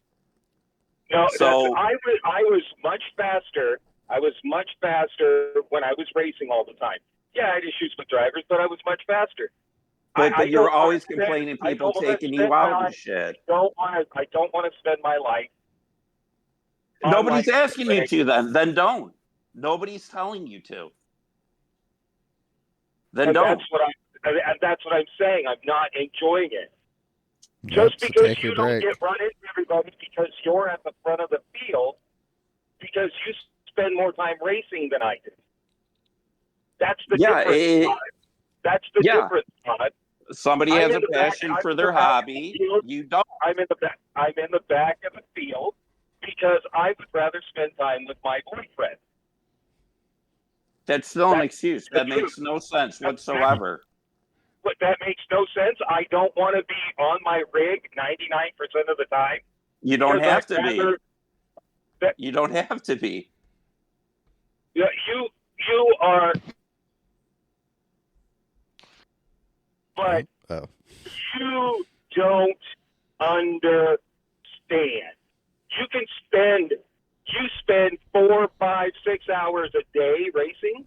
No, so I was much faster. I was much faster when I was racing all the time. Yeah, I had issues with drivers, but I was much faster. But you're always complaining people taking you out and shit. I don't want to spend my life. Nobody's asking you to then don't. Nobody's telling you to. Then don't. That's what I'm saying. I'm not enjoying it. Just because you don't get run into everybody because you're at the front of the field, because you spend more time racing than I do. That's the difference. That's the difference, Todd. Somebody has a passion for their hobby. You don't. I'm in the back of the field because I would rather spend time with my boyfriend. That's still an excuse. That makes no sense whatsoever. But that makes no sense. I don't want to be on my rig 99% of the time. You don't have to be. You don't have to be. Yeah, you are. But you don't understand. You spend 4, 5, 6 hours a day racing.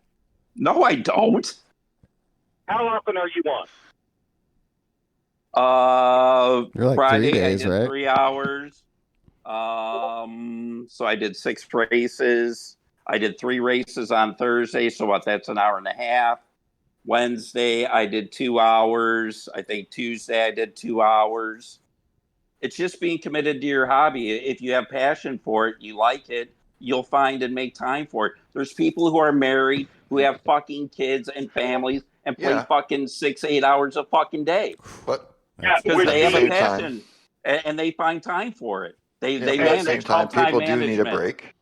No, I don't. How often are you on? Like Friday 3 days, I did right? 3 hours. So I did 6 races. I did 3 races on Thursday, so that's an hour and a half. Wednesday I did 2 hours. I think Tuesday I did 2 hours. It's just being committed to your hobby. If you have passion for it, you like it, you'll find and make time for it. There's people who are married, who have fucking kids and families and play fucking 6-8 hours a fucking day. But because they have a passion and they find time for it. They manage. At the same time, people do need a break.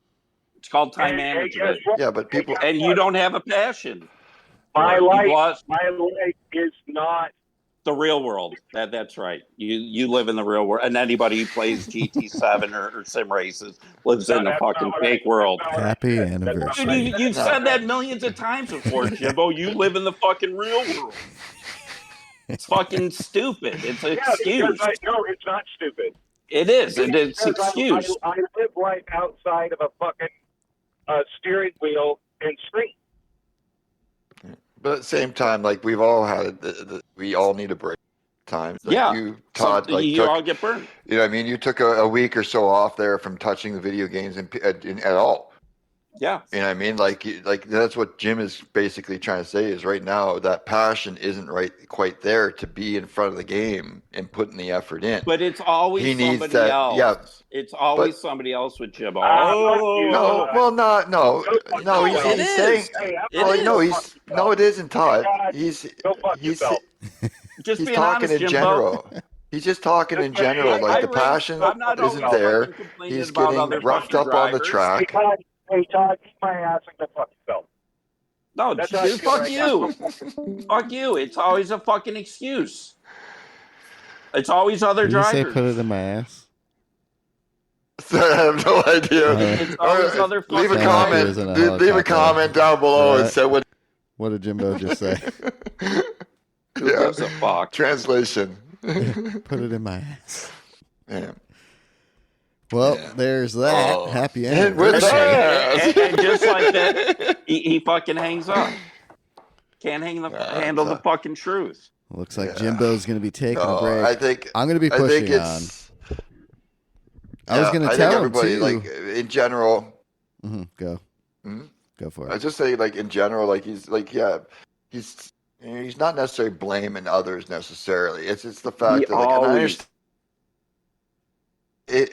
It's called time management. Yeah, but people and you don't have a passion. My life is not the real world. That's right. You live in the real world, and anybody who plays GT7 or sim races lives in the fucking fake world. Happy anniversary. Dude, you've said that millions of times before, Jimbo. You live in the fucking real world. It's fucking stupid. It's an excuse. No, it's not stupid. It is. It's an excuse. I live right outside of a fucking steering wheel and screen. But at the same time, like we've all had we all need a break times. Like you, Todd, you all get burned. You know what I mean? You took a week or so off there from touching the video games at all. Yeah. You know what I mean? Like that's what Jim is basically trying to say is right now that passion isn't quite there to be in front of the game and putting the effort in. But it's always somebody else. Yeah. It's always somebody else with Jimbo. No. He's saying. No, it isn't, Todd. He's just he's talking in general. He's just talking in general. Like the passion isn't there. He's getting roughed up on the track. Hey, Todd, keep my ass and go fuck yourself. No, just fuck you. Fuck you. It's always a fucking excuse. It's always other drivers. Did you say put it in my ass? I have no idea. It's always other leave a fucking comment. Leave a comment down below and say what did Jimbo just say? Who gives a fuck? Translation. Put it in my ass. Yeah. Well, there's that. Happy anniversary. And just like that, he fucking hangs up. Can't handle the fucking truth. Looks like Jimbo's going to be taking a break. I think I'm going to be pushing on. I was going to tell everybody, him too. like in general. Go. Go for it. I just say, like in general, like he's not necessarily blaming others necessarily. It's the fact that like, and I understand.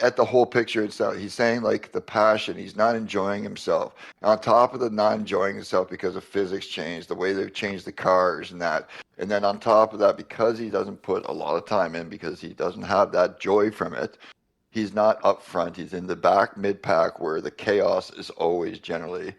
At the whole picture itself, he's saying like the passion, he's not enjoying himself. On top of the not enjoying himself because of physics change, the way they've changed the cars and that, And then on top of that, because he doesn't put a lot of time in, because he doesn't have that joy from it, he's not up front. He's in the back mid-pack where the chaos is always generally.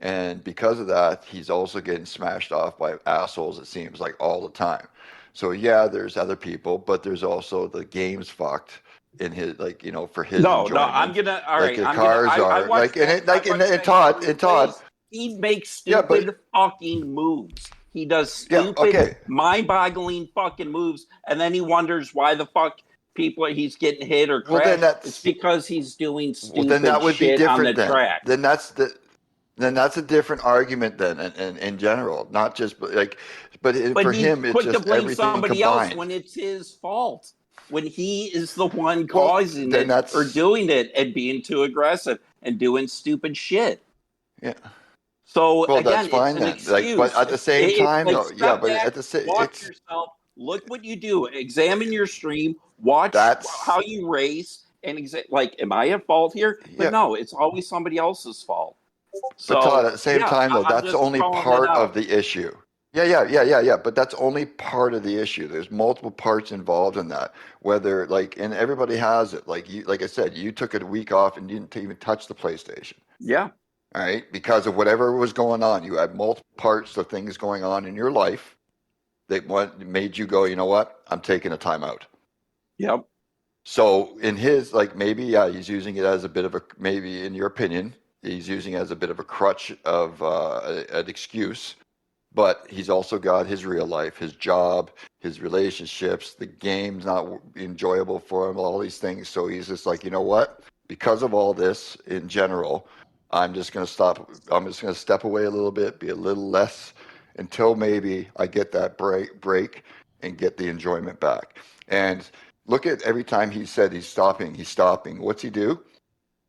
And because of that, he's also getting smashed off by assholes, it seems like, all the time. So yeah, there's other people, but there's also the game's fucked in his, like, for his enjoyment. I'm gonna. All right, the I'm cars gonna. are like, and Todd. He makes stupid fucking moves. He does stupid, mind-boggling fucking moves, and then he wonders why the fuck he's getting hit or crashed. It's because he's doing stupid then that would shit be different on the track. Then that's a different argument then, in general, not just for him, it's just blame everything somebody combined. else when it's his fault. When he is the one causing it or doing it and being too aggressive and doing stupid shit. Yeah. So again, that's fine it's an then. excuse. But at the same time, though, but at the same, watch yourself. Look what you do. Examine your stream. Watch how you race, and am I at fault here? But no, it's always somebody else's fault. So, but Todd, at the same time, though, that's only part of the issue. Yeah. But that's only part of the issue. There's multiple parts involved in that. Whether and everybody has it. Like I said, you took a week off and didn't even touch the PlayStation. Yeah. All right, because of whatever was going on, you had multiple parts of things going on in your life that made you go, you know what? I'm taking a time out. Yep. So in his, maybe, he's using it as a bit of maybe in your opinion, he's using it as a bit of a crutch of an excuse, but he's also got his real life, his job, his relationships, the game's not enjoyable for him, all these things. So he's just like, you know what? Because of all this in general, I'm just going to stop. I'm just going to step away a little bit, be a little less until maybe I get that break and get the enjoyment back. And look at every time he said he's stopping. What's he do?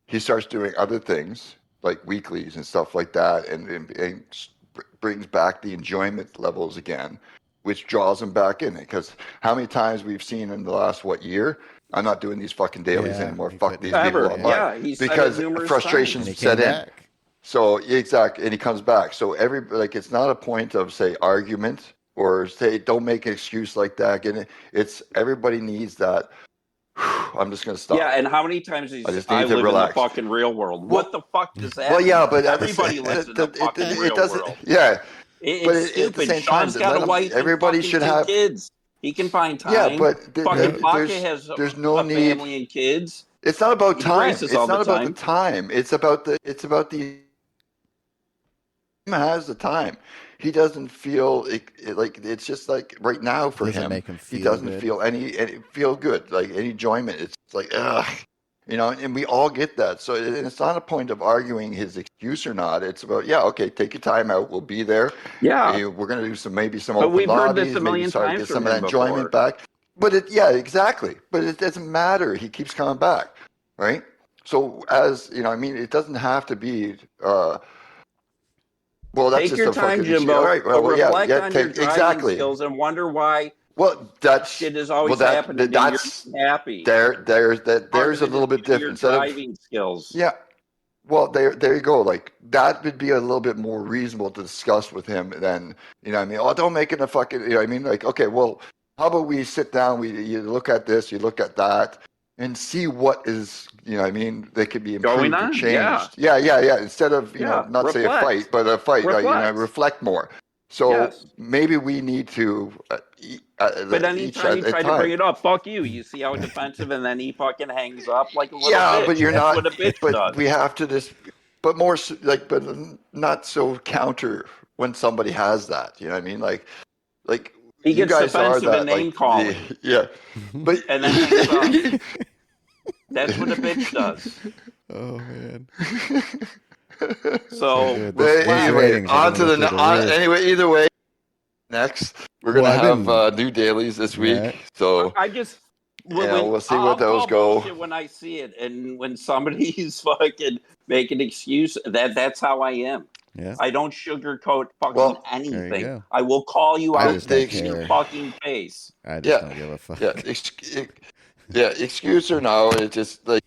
He starts doing other things like weeklies and stuff like that and brings back the enjoyment levels again, which draws him back in it. Because how many times we've seen in the last, year? I'm not doing these fucking dailies anymore. Fuck these people online. Yeah, because frustration set in. So exactly, and he comes back. So it's not a point of say argument or say don't make an excuse like that. And it's everybody needs that. I'm just gonna stop. Yeah, and how many times I live relax. In the fucking real world? What the fuck does that? Well, yeah, but everybody lives in the fucking real world. Yeah, it's stupid. At the same Sean's got a wife. Everybody should have kids. He can find time. Yeah, but there's no need. Family and kids. It's not about time. It's not about the time. It's about the. He has the time. He doesn't feel like it's just like right now for him. He doesn't feel any feel good, like any enjoyment. It's like ugh, and we all get that. So it's not a point of arguing his excuse or not. It's about okay, take your time out. We'll be there. Yeah, we're gonna do maybe some but open we've lobbies, heard this a million times get some of that enjoyment before. back. But exactly. But it doesn't matter. He keeps coming back, right? So it doesn't have to be. Well, that's take just your a time, fucking Jimbo. All right. Well, reflect on your driving skills and wonder why. Well, that shit is always happening. That's you're happy. There's a little bit different. Your driving skills. Yeah. Well, there you go. Like that would be a little bit more reasonable to discuss with him than Oh, don't make it a fucking. Like okay, well, how about we sit down? You look at this, you look at that. And see what is, they could be improved or changed. Yeah. Instead of, not say a fight, but a fight, reflect more. So maybe we need to. But anytime you try to bring it up, fuck you. You see how defensive, and then he fucking hangs up like a little bitch. But you're That's not. What a bitch but does. We have to but more but not so counter when somebody has that. You know what I mean? Like. He gets defensive and name calling. Yeah. But and then that's what a bitch does. Oh man. So anyway, either way. Next, we're gonna have new dailies this week. Yeah. So we'll see what those go. When I see it, and when somebody's fucking making an excuse, that's how I am. Yeah. I don't sugarcoat fucking anything. I will call you out in your fucking face. I just don't give a fuck. Yeah, excuse or no, it's just like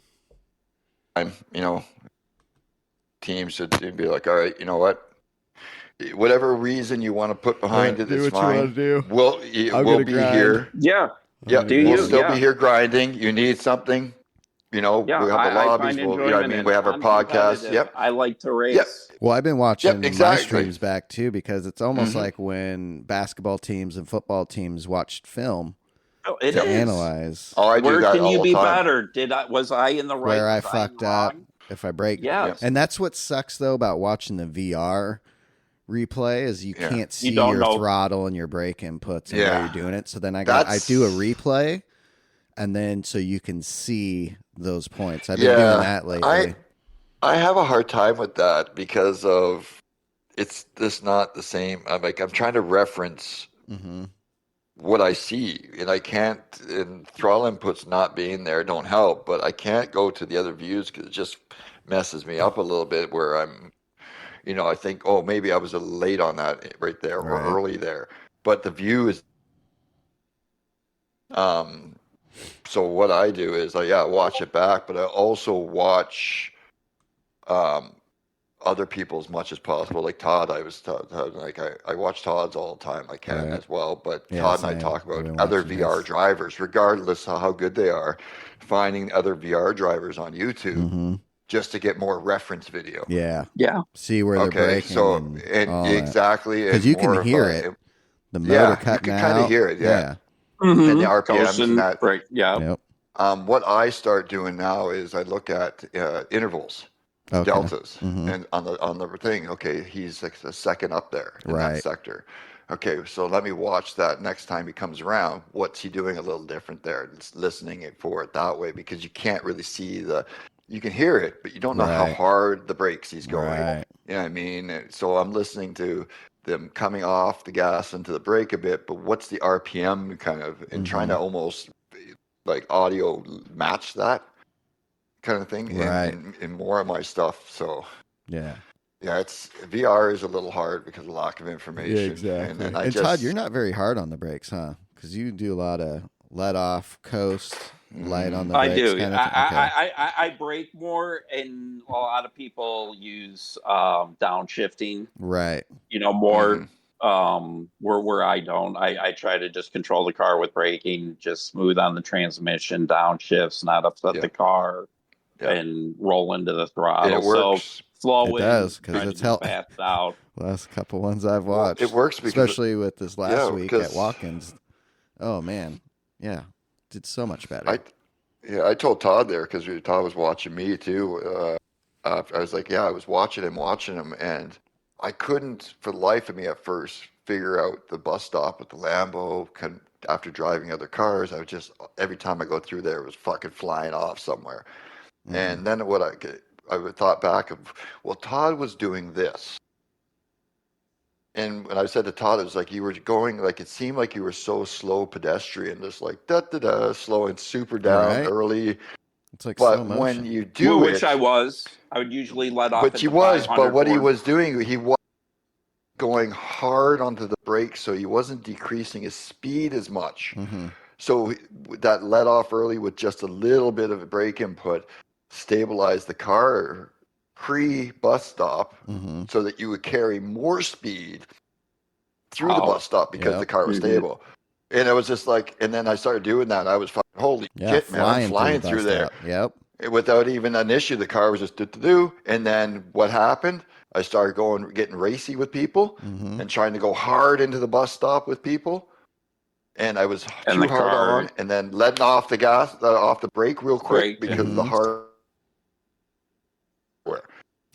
teams should be like, all right, you know what? whatever reason you want to put behind it, do it's what fine. you want to do. I'm We'll gonna be grind. here. Yeah. Yeah, Do we'll you? still Yeah. be here grinding. You need something, you know, Yeah, we have the I lobbies. find We'll, you know what I enjoyment mean? in We it. have our I'm podcast. competitive. Yep. I like to Yep. race. Well, I've been watching my exactly. streams back too, because it's almost Mhm. like when basketball teams and football teams watched film Oh, it to is. analyze Oh, I do Where that can you all be the time. better? Was I in the right? where I Was fucked in the up, wrong? if I break. Yes. And that's what sucks though about watching the VR replay is you Yeah. can't see You don't your know. throttle and your brake inputs and Yeah. where you're doing it. So then I That's- do a replay, and then so you can see those points. I've been Yeah, doing that lately. I have a hard time with that because of it's just not the same. I'm trying to reference Mm-hmm. what I see, and I can't. And throttle inputs not being there don't help, but I can't go to the other views because it just messes me up a little bit. Where I'm, you know, I think, oh, maybe I was a little late on that right there or Right. early there, but the view is. So what I do is watch it back, but I also watch other people as much as possible. Like Todd, I watch Todd's all the time. I can Right. as well, but Yeah, Todd and I same. talk I've about been other watching VR his. drivers, regardless of how good they are. Finding other VR drivers on YouTube Mm-hmm. just to get more reference video. Yeah. Yeah. See where they're Okay, breaking. so and all that. exactly, Because and you can more of hear a- it. The motor Yeah, you cutting can out. kind of hear it. Yeah, Mhm. and the RPMs Coasting, and that. right? Yeah. Yep. What I start doing now is I look at intervals. Okay. Deltas Mhm. and on the thing. Okay, he's like a second up there in Right. that sector. Okay, so let me watch that next time he comes around. What's he doing a little different there? Just listening it for it that way because you can't really see you can hear it, but you don't know how Right. hard the brakes he's going. Right. You know what I mean? And so I'm listening to them coming off the gas into the brake a bit, but what's the RPM kind of and trying to almost like audio match that kind of thing Right. in more of my stuff. So Yeah. it's VR is a little hard because of lack of information. Yeah, exactly. And, And Todd, you're not very hard on the brakes, huh? Because you do a lot of let off, coast, light on the I brakes. do. Kind of okay. I brake more, and a lot of people use downshifting. Right. You know, more where I don't. I try to just control the car with braking, just smooth on the transmission, downshifts, not upset the car, and roll into the throttle. And it works. So slow It in, does, 'cause try to it's just fast out. Last couple ones I've watched. It works because especially with this last week at 'cause- Watkins. Oh man, yeah, did so much better. I told Todd there because Todd was watching me too. I was like, I was watching him, and I couldn't, for the life of me at first, figure out the bus stop with the Lambo. After driving other cars, I would just every time I go through there, it was fucking flying off somewhere. And then what I would thought back of, well, Todd was doing this. And when I said to Todd, it was like you were going, like it seemed like you were so slow pedestrian, just like da-da-da, slowing super down Right. early. It's like But slow motion. when you do Which it, I would usually let off. but at he the was, 500 but what he board. was doing, he was going hard onto the brakes, so he wasn't decreasing his speed as much. Mhm. So that let off early with just a little bit of a brake input stabilized the car pre-bus stop Mhm. so that you would carry more speed through the Wow. bus stop because the car was stable. And it was just like, and then I started doing that, and I was fucking, holy shit, man, I'm flying through there. Stop. Yep. Without even an issue. The car was just do. And then what happened? I started getting racy with people and trying to go hard into the bus stop with people. And I was And too the hard car- on, and then letting off the gas, off the brake real quick Brake, because the hard.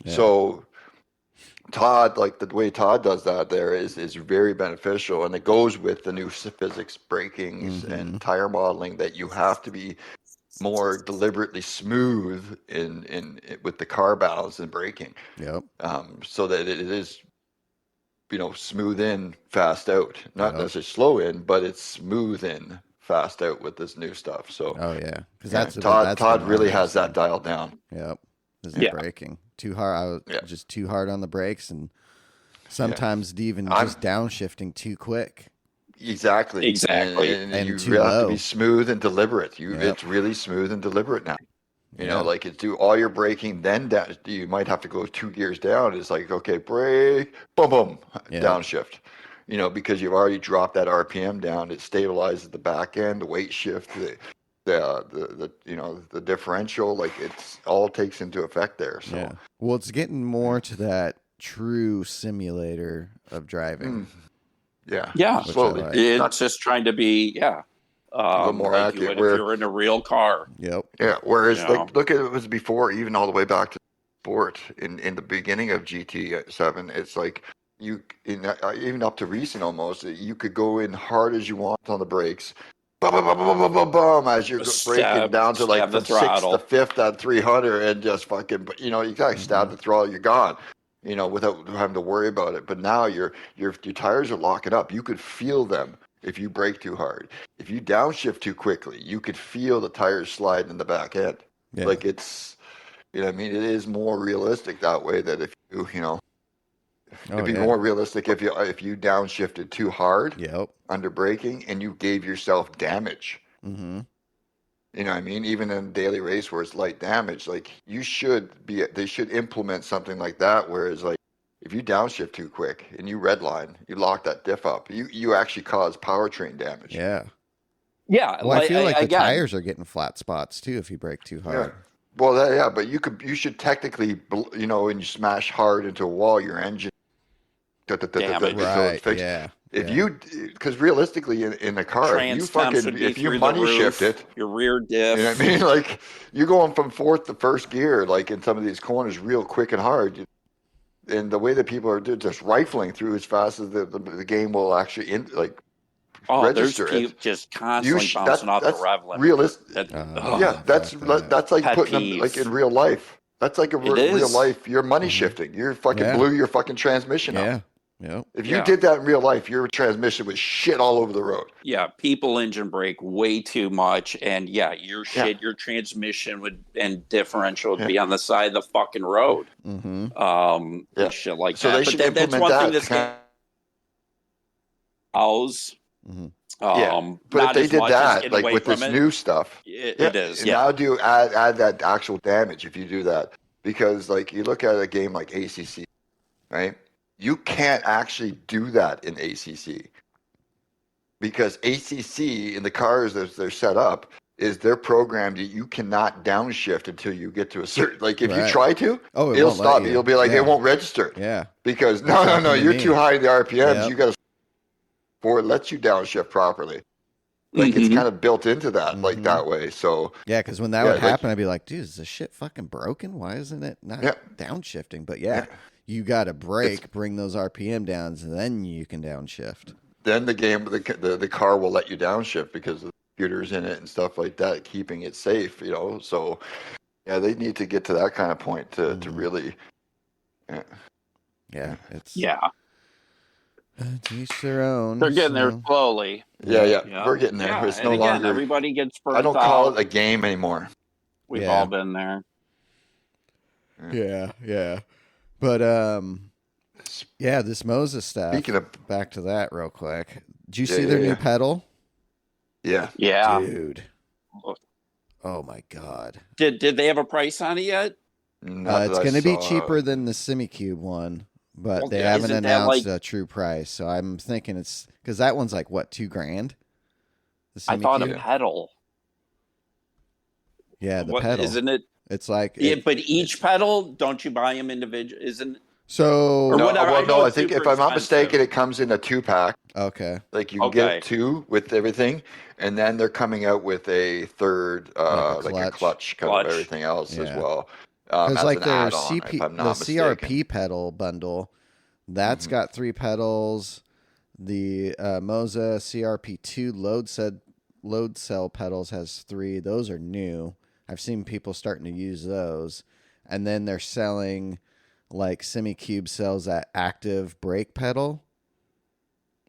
Yeah. So Todd, like the way Todd does that there is very beneficial, and it goes with the new physics brakings and tire modeling that you have to be more deliberately smooth in with the car balance and braking. Yep. So that it is, smooth in, fast out. Not necessarily slow in, but it's smooth in, fast out with this new stuff. So Oh yeah, because Todd really has that dialed down. Yep. Is Yeah. braking too hard? I was just too hard on the brakes, and sometimes even I'm- just downshifting too quick. Exactly. Exactly. And And you too really have to low. be smooth and deliberate. Yep. It's really smooth and deliberate now. You know, like it's do all your braking, then down, you might have to go 2 gears down. It's like, okay, brake, boom, boom, downshift. You know, because you've already dropped that RPM down. It stabilizes the back end, the weight shift, the you know, the differential. Like it's all takes into effect there. So well, it's getting more to that true simulator of driving. Yeah, slowly. Like. It's just trying to be a little more like accurate. you would if you were in a real car. Yep. Yeah. Whereas, like, look at it was before, even all the way back to sport in the beginning of GT7. It's like even up to recent almost, you could go in hard as you want on the brakes. Bum, bum, bum, bum, bum, bum, bum, as you're braking down to like from 6th to 5th at 300 and just fucking, you know, you gotta stab the throttle, you're gone. You know, without having to worry about it. But now your tires are locking up. You could feel them if you brake too hard. If you downshift too quickly, you could feel the tires slide in the back end. Yeah. Like it's, you know, I mean, it is more realistic that way. That if you know, it'd be more realistic if you downshifted too hard. Under braking and you gave yourself damage. You know what I mean? Even in daily race where it's light damage, like they should implement something like that. Whereas like if you downshift too quick and you redline, you lock that diff up, you actually cause powertrain damage. Yeah. Yeah. Well, I feel like the tires are getting flat spots too if you brake too hard. Yeah. Well, but you should technically, you know, when you smash hard into a wall, your engine. Right. Yeah. If you, because realistically in a car, if you money shift it, your rear diff, you know what I mean? Like you're going from 4th to 1st gear, like in some of these corners, real quick and hard. And the way that people are just rifling through as fast as the game will actually register it. Just constantly bouncing off the rev limit. Realistic. That's like putting them like in real life. That's like real life. You're money shifting. You're fucking blew your fucking transmission up. Yep. If you did that in real life, your transmission was shit all over the road. Yeah, people engine brake way too much, and your transmission and differential would be on the side of the fucking road. And shit like so that. They should implement that's one that. thing that's house. But if they did that, like with this new stuff, it is. And now do add that actual damage if you do that, because like you look at a game like ACC, right? You can't actually do that in ACC because ACC in the cars as they're set up is they're programmed. You cannot downshift until you get to a certain, like if you try to, it'll stop you. You'll be like, it won't register. Yeah. Because no, you're too high in the RPMs. You got to, before it lets you downshift proproperly. Like it's kind of built into that, like that way. So because when that would happen, I'd be like, dude, is this shit fucking broken? Why isn't it not downshifting? But you got to bring those RPM down, and then you can downshift. Then the car will let you downshift because of the computers in it and stuff like that, keeping it safe, you know. So, they need to get to that kind of point to really. It's to each their own. They're getting there slowly. Yeah, we're getting there. It's no longer. Everybody gets burnt out. I don't call it a game anymore. We've all been there. Yeah. But this Moses stuff. Speaking of, back to that real quick. Did you see their new pedal? Yeah. Dude. Oh my god. Did they have a price on it yet? It's going to be cheaper than the SemiCube one, but they haven't announced a true price. So I'm thinking it's because that one's like what, $2,000? I thought a pedal. Yeah, the pedal, isn't it? It's like but each pedal, don't you buy them individual? Isn't so? I think if I'm not mistaken, it comes in a 2-pack. Okay, like you can get 2 with everything, and then they're coming out with a third, like a clutch, kind of everything else as well. Because like their CRP pedal bundle, that's got 3 pedals. The Moza CRP2 load cell pedals has 3. Those are new. I've seen people starting to use those. And then they're selling, like SemiCube sells that active brake pedal.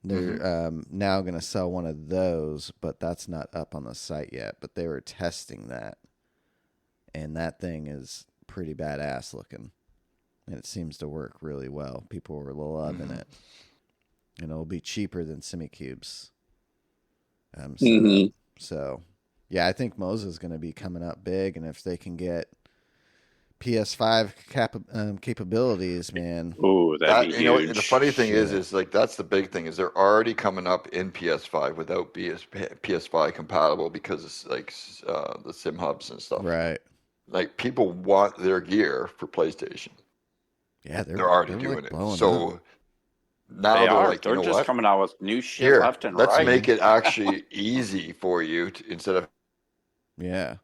They're now going to sell one of those, but that's not up on the site yet. But they were testing that. And that thing is pretty badass looking. And it seems to work really well. People were loving it. And it'll be cheaper than SemiCubes. So Yeah, I think Moza is going to be coming up big, and if they can get PS5 capabilities, man. Ooh, that'd be huge. The funny thing Shit. is like that's the big thing is they're already coming up in PS5 without PS5 compatible because it's like the sim hubs and stuff. Right. Like people want their gear for PlayStation. Yeah, They're already like doing it. blowing So up. now They they're are. like, They're you know just what? coming out with new shit Here, left and let's right. make it actually easy for you instead of Yeah.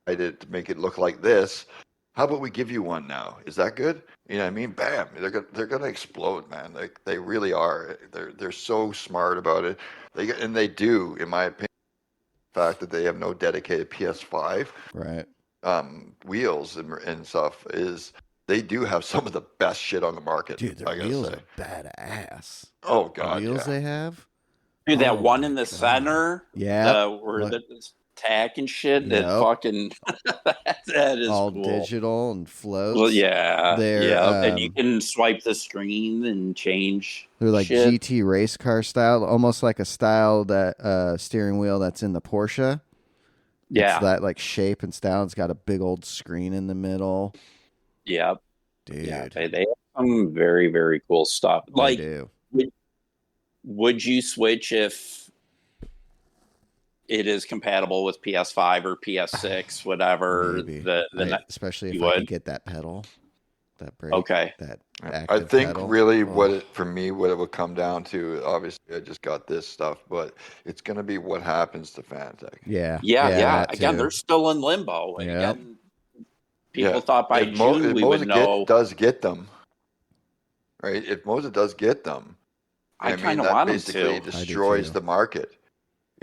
I did to make it look like this. How about we give you one now? Is that good? You know what I mean? Bam! They're gonna explode, man. Like they really are. They're so smart about it. They do, in my opinion, the fact that they have no dedicated PS5 Right. wheels and stuff is they do have some of the best shit on the market. Dude, their I gotta wheels say. are badass. Oh The God, wheels yeah. they have. Dude, that Oh one my in the God. center, Yeah. where the tack and shit, that Yep. fucking that is all cool. digital and floats. Well, yeah, They're, and you can swipe the screen and change. They're like shit. GT race car style, almost like a style that steering wheel that's in the Porsche. Yeah, It's that like shape and style. It's got a big old screen in the middle. yeah, Dude. yeah. They have some very, very cool stuff. They Like, do. would you switch if it is compatible with PS5 or PS6, whatever? Maybe. Especially if you I would? could get that pedal, that brake, Okay. that I active think pedal. really Oh. for me what it would come down to, obviously I just got this stuff, but it's gonna be what happens to Fantech. Yeah. Yeah. that Again, too. they're still in limbo. And Yep. again, people thought by if June we would know. does get them, right? If Moza does get them, I mean, kind of that want them basically to. destroys too. the market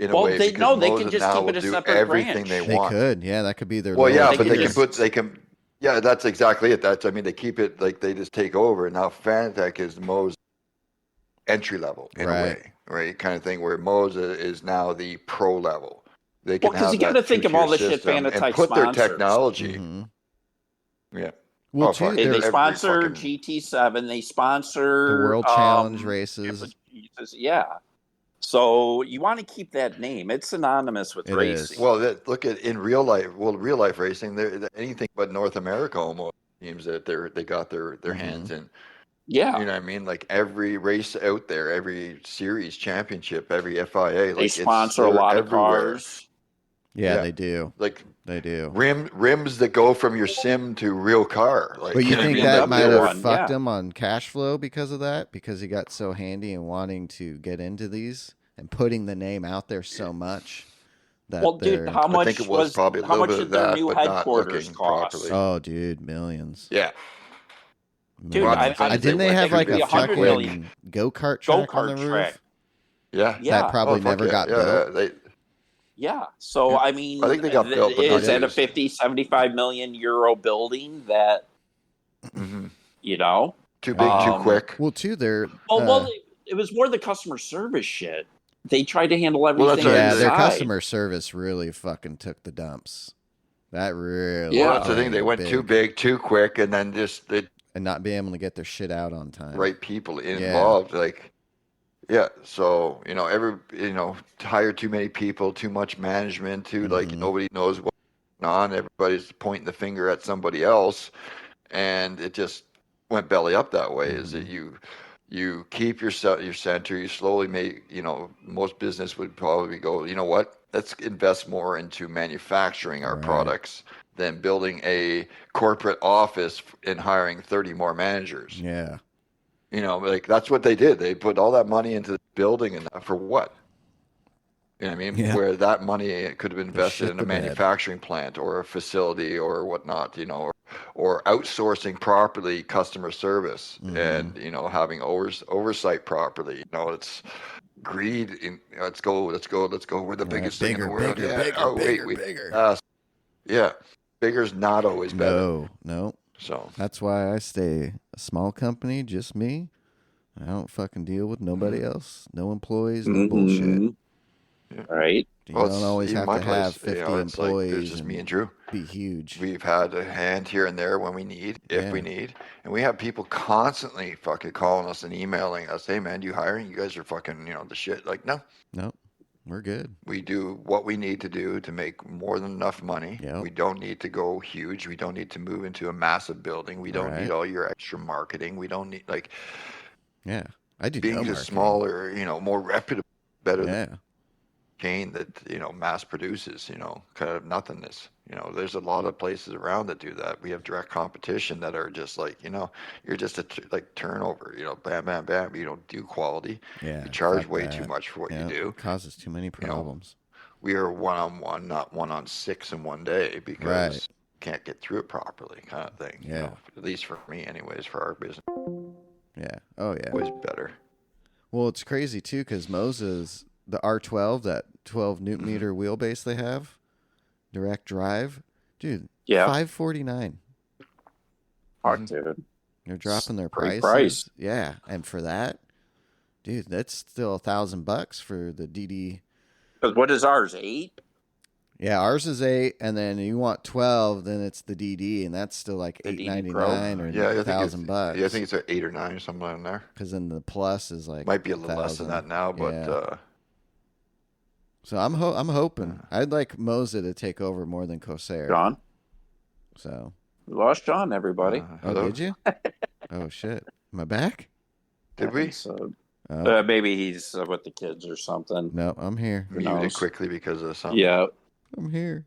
in a Well, way they because can Moza just now keep it will a do separate everything branch. they They want. could. Yeah, that could be their Well, little- yeah, They but can they can. Yeah, that's exactly it. They keep it like they just take over. Now Fantech is Moza entry level in a way, right? Kind of thing where Moza is now the pro level. They can because have you got to that think of all the two-tier shit system and Fanatec put their sponsors. technology. Mhm. Yeah. Well, Oh, too, fuck. They they're sponsor fucking- GT7. They sponsor the World Challenge races. Yeah. So you want to keep that name. It's synonymous with It racing. is. Well, look at in real life. Well, real life racing, anything but North America almost seems that they got their hands in. Yeah. You know what I mean? Like every race out there, every series, championship, every FIA, They like sponsor a they're lot of everywhere. cars. Yeah, Yeah. they do. Like They do. rims that go from your sim to real car. Like, But you know what I think mean? that Like, might they're- have one, fucked yeah. him on cash flow because of that? Because he got so handy and wanting to get into these and putting the name out there so much that Well, dude, how I much think it was probably a how little much bit did of their that, new but not headquarters looking cost? properly. Oh, dude, millions. Yeah. Dude, Millions. I Didn't they think have it like could a be 100 fucking million. go-kart track on the Go-kart roof? track. Yeah. Yeah. That probably fuck never yeah. got Yeah, built. Yeah. So, Yeah. I mean, I think they got built, but is not that a used. 50, 75 million euro building that, Mhm. you know? Too big, too quick. Well, too, they're Well, it was more the customer service shit. They tried to handle Well, that's everything right. yeah, their inside. customer service really fucking took the dumps. That really, Yeah. Well, that's the thing. They became went too big, too quick, and then just the and not being able to get their shit out on time. right people involved. Like, yeah. So hire too many people, too much management, like Mhm. nobody knows what's going on. Everybody's pointing the finger at somebody else, and it just went belly up that way. Is that you keep your center, you slowly make, most business would probably go, you know what, let's invest more into manufacturing our Right. products than building a corporate office and hiring 30 more managers. Yeah. Like that's what they did. They put all that money into the building and for what? You know what I mean? Yeah. Where that money could have been invested shit in a the bed. manufacturing plant or a facility or whatnot, or outsourcing properly customer service and, having oversight properly. It's greed. Let's go. We're the biggest thing in the world. bigger. Yeah. Bigger's not always better. No. So That's why I stay a small company, just me. I don't fucking deal with nobody else. No employees, no bullshit. Right. You don't always even have my to have place, 50 it's like there's employees just me and and Drew. be huge. We've had a hand here and there when we need, if we need. And we have people constantly fucking calling us and emailing us, hey man, you hiring? You guys are fucking, the shit. Like, no. Nope. We're good. We do what we need to do to make more than enough money. Yep. We don't need to go huge. We don't need to move into a massive building. We don't Right. need all your extra marketing. We don't need like Yeah. I do being no a marketing. smaller, more reputable, better than Yeah. chain that mass produces, kind of nothingness. There's a lot of places around that do that. We have direct competition that are just like, you're just like turnover, bam, bam, bam. You don't do quality. Yeah. You charge fuck way that. too much for what Yep, you do. It causes too many problems. We are one-on-one, not 1-on-6 in one day because Right. can't get through it properly, kind of thing. Yeah. At least for me, anyways, for our business, Yeah. Oh, yeah. always better. Well, it's crazy, too, because Moses, the R12, that 12 newton meter wheelbase they have, direct drive, dude, Yeah. $549. Fuck, dude. They're dropping their Great prices. price. Yeah. And for that, dude, that's still $1,000 for the DD. Because what is ours? 8? Yeah, ours is 8, and then you want 12, then it's the DD, and that's still like The DD $899 or Yeah, I think $1,000. Yeah, I think it's at 8 or 9 or something in there. Because then the plus is like Might be a little less than 1,000. that now, but Yeah. So I'm hoping. I'd like Moza to take over more than Corsair. John? So. We lost John, everybody. Oh, hello? did you? Oh shit! Am I back? Did we? So, Oh, maybe he's with the kids or something. no, I'm here. Who Muted knows? quickly because of something. Yeah. I'm here.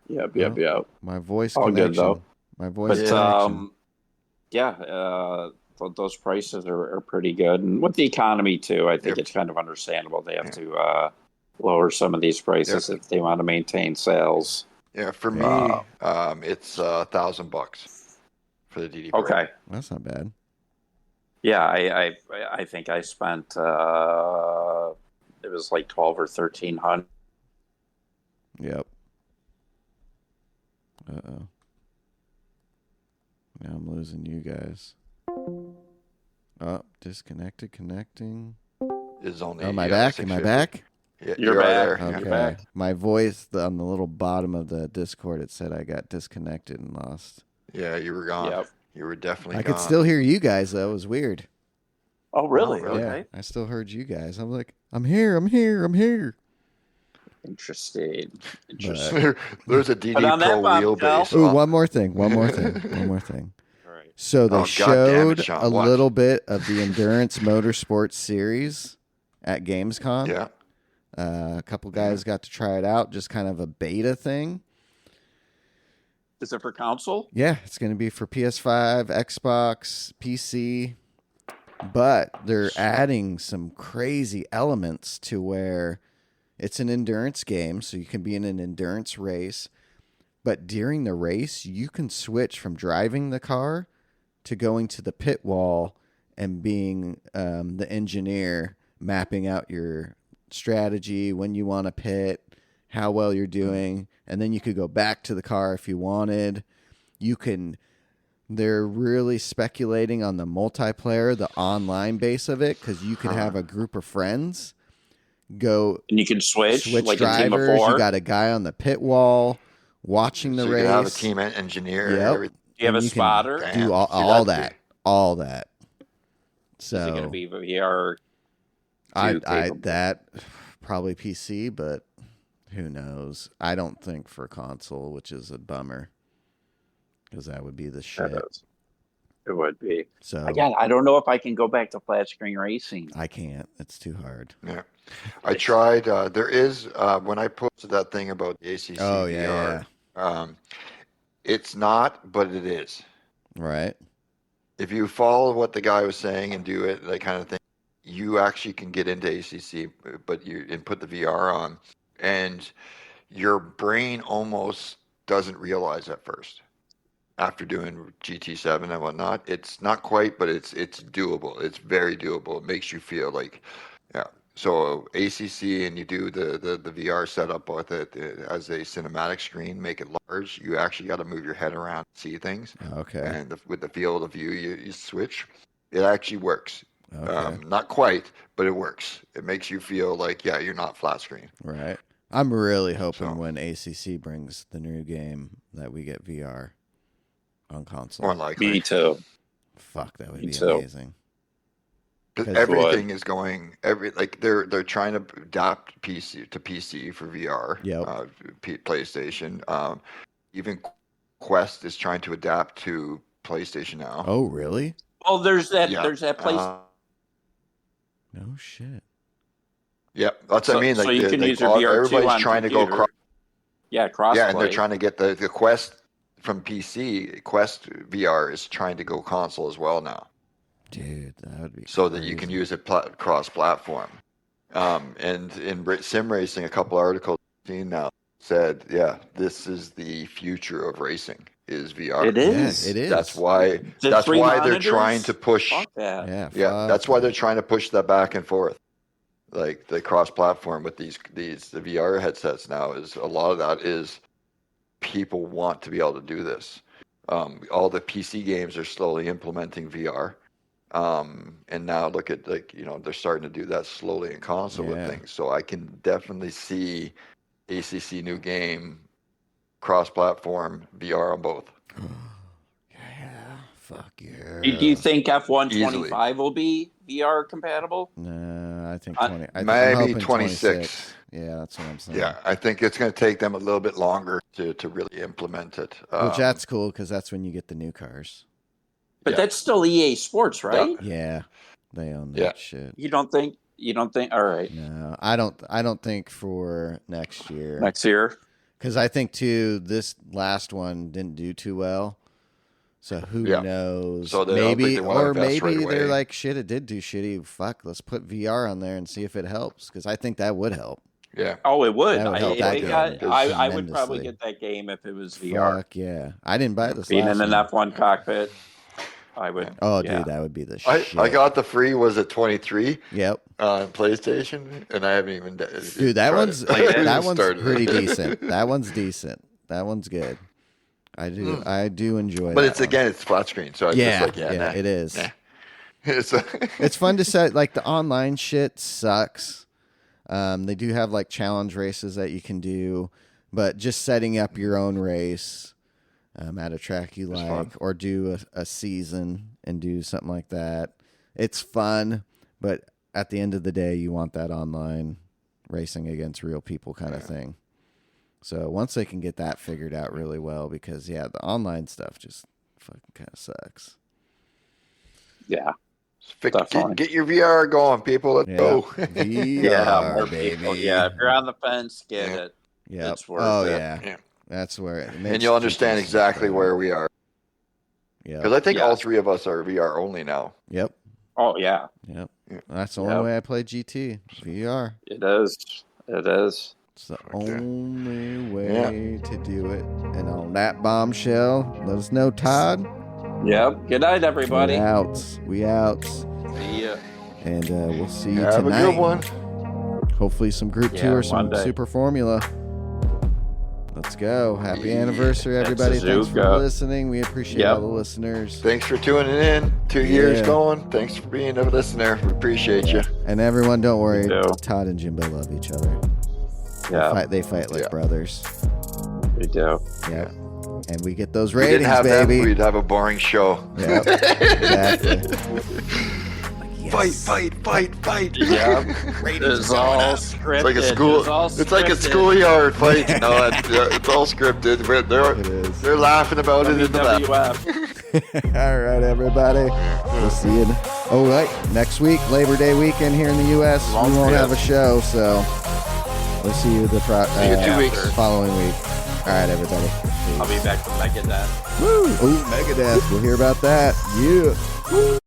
Yep. My voice All good, connection. though. My voice But connection. those prices are pretty good, and with the economy too, I think Yep. it's kind of understandable they have to lower some of these prices if they want to maintain sales. Yeah, for me, it's $1,000 for the DD Pro. Okay. That's not bad. Yeah, I think I spent it was like 12 or 1300. Yep. Uh-oh. Now I'm losing you guys. Oh, disconnected, connecting. Is only. Oh, am I back? Am I 650. back? Yeah, You're you are back. there. You're Okay. back. My voice on the little bottom of the Discord, it said I got disconnected and lost. Yeah, you were gone. Yep. You were definitely I gone. could still hear you guys, though. It was weird. Oh, really? Oh, really? Yeah, Okay. I still heard you guys. I'm like, I'm here. Interesting. There's a DD But on that Pro bombshell- wheelbase. Ooh, one more thing. One more thing. All right. So they Oh, God damn showed it, Sean, a what? little bit of the Endurance Motorsports series at Gamescom. Yeah. A couple guys got to try it out, just kind of a beta thing. Is it for console? Yeah, it's going to be for PS5, Xbox, PC, but they're adding some crazy elements to where it's an endurance game, so you can be in an endurance race, but during the race, you can switch from driving the car to going to the pit wall and being the engineer, mapping out your strategy, when you want to pit, how well you're doing, and then you could go back to the car if you wanted. They're really speculating on the multiplayer, the online base of it, because you could have a group of friends go And you can switch like a team of drivers. 4. You got a guy on the pit wall watching the So race. you can have a team engineer. Yep. Everything. Do you have a and you can spotter? Damn. do See, all that'd that. All that. Is it going to So be VR? I capable? that probably PC, but who knows? I don't think for console, which is a bummer, because that would be the shit. It would be. So Again, I don't know if I can go back to flat screen racing. I can't. It's too hard. Yeah. I tried. There is, when I posted that thing about the ACC Oh, VR, yeah. It's not, but it is. Right. If you follow what the guy was saying and do it, that kind of thing, you actually can get into ACC, but and put the VR on, and your brain almost doesn't realize at first. After doing GT7 and whatnot, it's not quite, but it's doable. It's very doable. It makes you feel like, yeah. So ACC, and you do the VR setup with it as a cinematic screen, make it large. You actually got to move your head around, see things, Okay. and with the field of view, you switch. It actually works. Okay. Not quite, but it works. It makes you feel like, yeah, you're not flat screen. Right. I'm really hoping So- when ACC brings the new game that we get VR on console. More likely. Me too. Fuck, that would Me be too. amazing. Because everything is going they're trying to adapt PC for VR. Yep. PlayStation. Even Quest is trying to adapt to PlayStation now. Oh, really? Oh, there's that place. No shit. Yep, that's what I mean. So you can use your VR2 everybody's on trying computer. to go cross. Yeah, and they're trying to get the Quest from PC. Quest VR is trying to go console as well now. Dude, that would be so that you can use it cross-platform. And in sim racing, a couple articles I've seen now said, yeah, this is the future of racing is VR. It is. Yeah, it is. That's why they're trying to push. Fuck that. Yeah. That's why they're trying to push that back and forth, like the cross-platform with the VR headsets. Now is a lot of that is people want to be able to do this. All the PC games are slowly implementing VR. And now look at they're starting to do that slowly in console with things. So I can definitely see ACC new game, cross-platform, VR on both. Yeah, fuck yeah. Do you think F125 will be VR compatible? No, I think maybe 26. Yeah, that's what I'm saying. Yeah, I think it's going to take them a little bit longer to really implement it. Which that's cool because that's when you get the new cars. But that's still EA Sports, right? Yeah, they own that shit. You don't think? All right. No, I don't think for next year. Next year, because I think too this last one didn't do too well. So who knows? So maybe right they're like, shit, it did do shitty. Fuck, let's put VR on there and see if it helps. Because I think that would help. Yeah. Oh, it would. That would help I would probably get that game if it was VR. Fuck yeah, I didn't buy this. Being last in an one. F1 cockpit. I would. Oh, dude, that would be the shit. I got the free. Was it 23? Yep. On PlayStation, and I haven't even. Dude, that one's pretty decent. That one's decent. That one's good. I do enjoy. But it's it's flat screen, so it's just like nah. It is. Nah. It's fun to set. Like the online shit sucks. They do have like challenge races that you can do, but just setting up your own race. At a track you like, fun. Or do a season and do something like that. It's fun, but at the end of the day, you want that online racing against real people kind of thing. So once they can get that figured out really well, because the online stuff just fucking kind of sucks. Yeah. Get your VR going, people. Let's go. VR, baby. People. Yeah, if you're on the fence, get it. Yeah. It's worth it. Yeah. That's where it makes and you'll understand exactly where we are. Yeah. Because I think all three of us are VR only now. Yep. Oh, yeah. Yep. That's the only way I play GT. VR. It is. It's the only way to do it. And on that bombshell, let us know, Todd. Yep. Good night, everybody. We out. See ya. And we'll see you Have tonight. Have a good one. Hopefully some Group 2 or some Super Formula. Let's go. Happy anniversary, everybody. Thanks for listening. We appreciate all the listeners. Thanks for tuning in. 2 years going. Thanks for being a listener. We appreciate you. And everyone, don't worry. Todd and Jimbo love each other. Yeah. They fight like brothers. They do. Yeah. And we get those ratings, baby. Them, we'd have a boring show. Yep. Exactly. Fight. Yeah. It's all scripted. It's like a school. It's like a schoolyard fight. No, it's all scripted. They're laughing about it in the back. All right, everybody. We'll see you. Next week, Labor Day weekend here in the U.S. We won't have a show, so we'll see you 2 weeks following week. All right, everybody. I'll be back for Megadeth. Woo! Ooh, Megadeth. We'll hear about that. Yeah.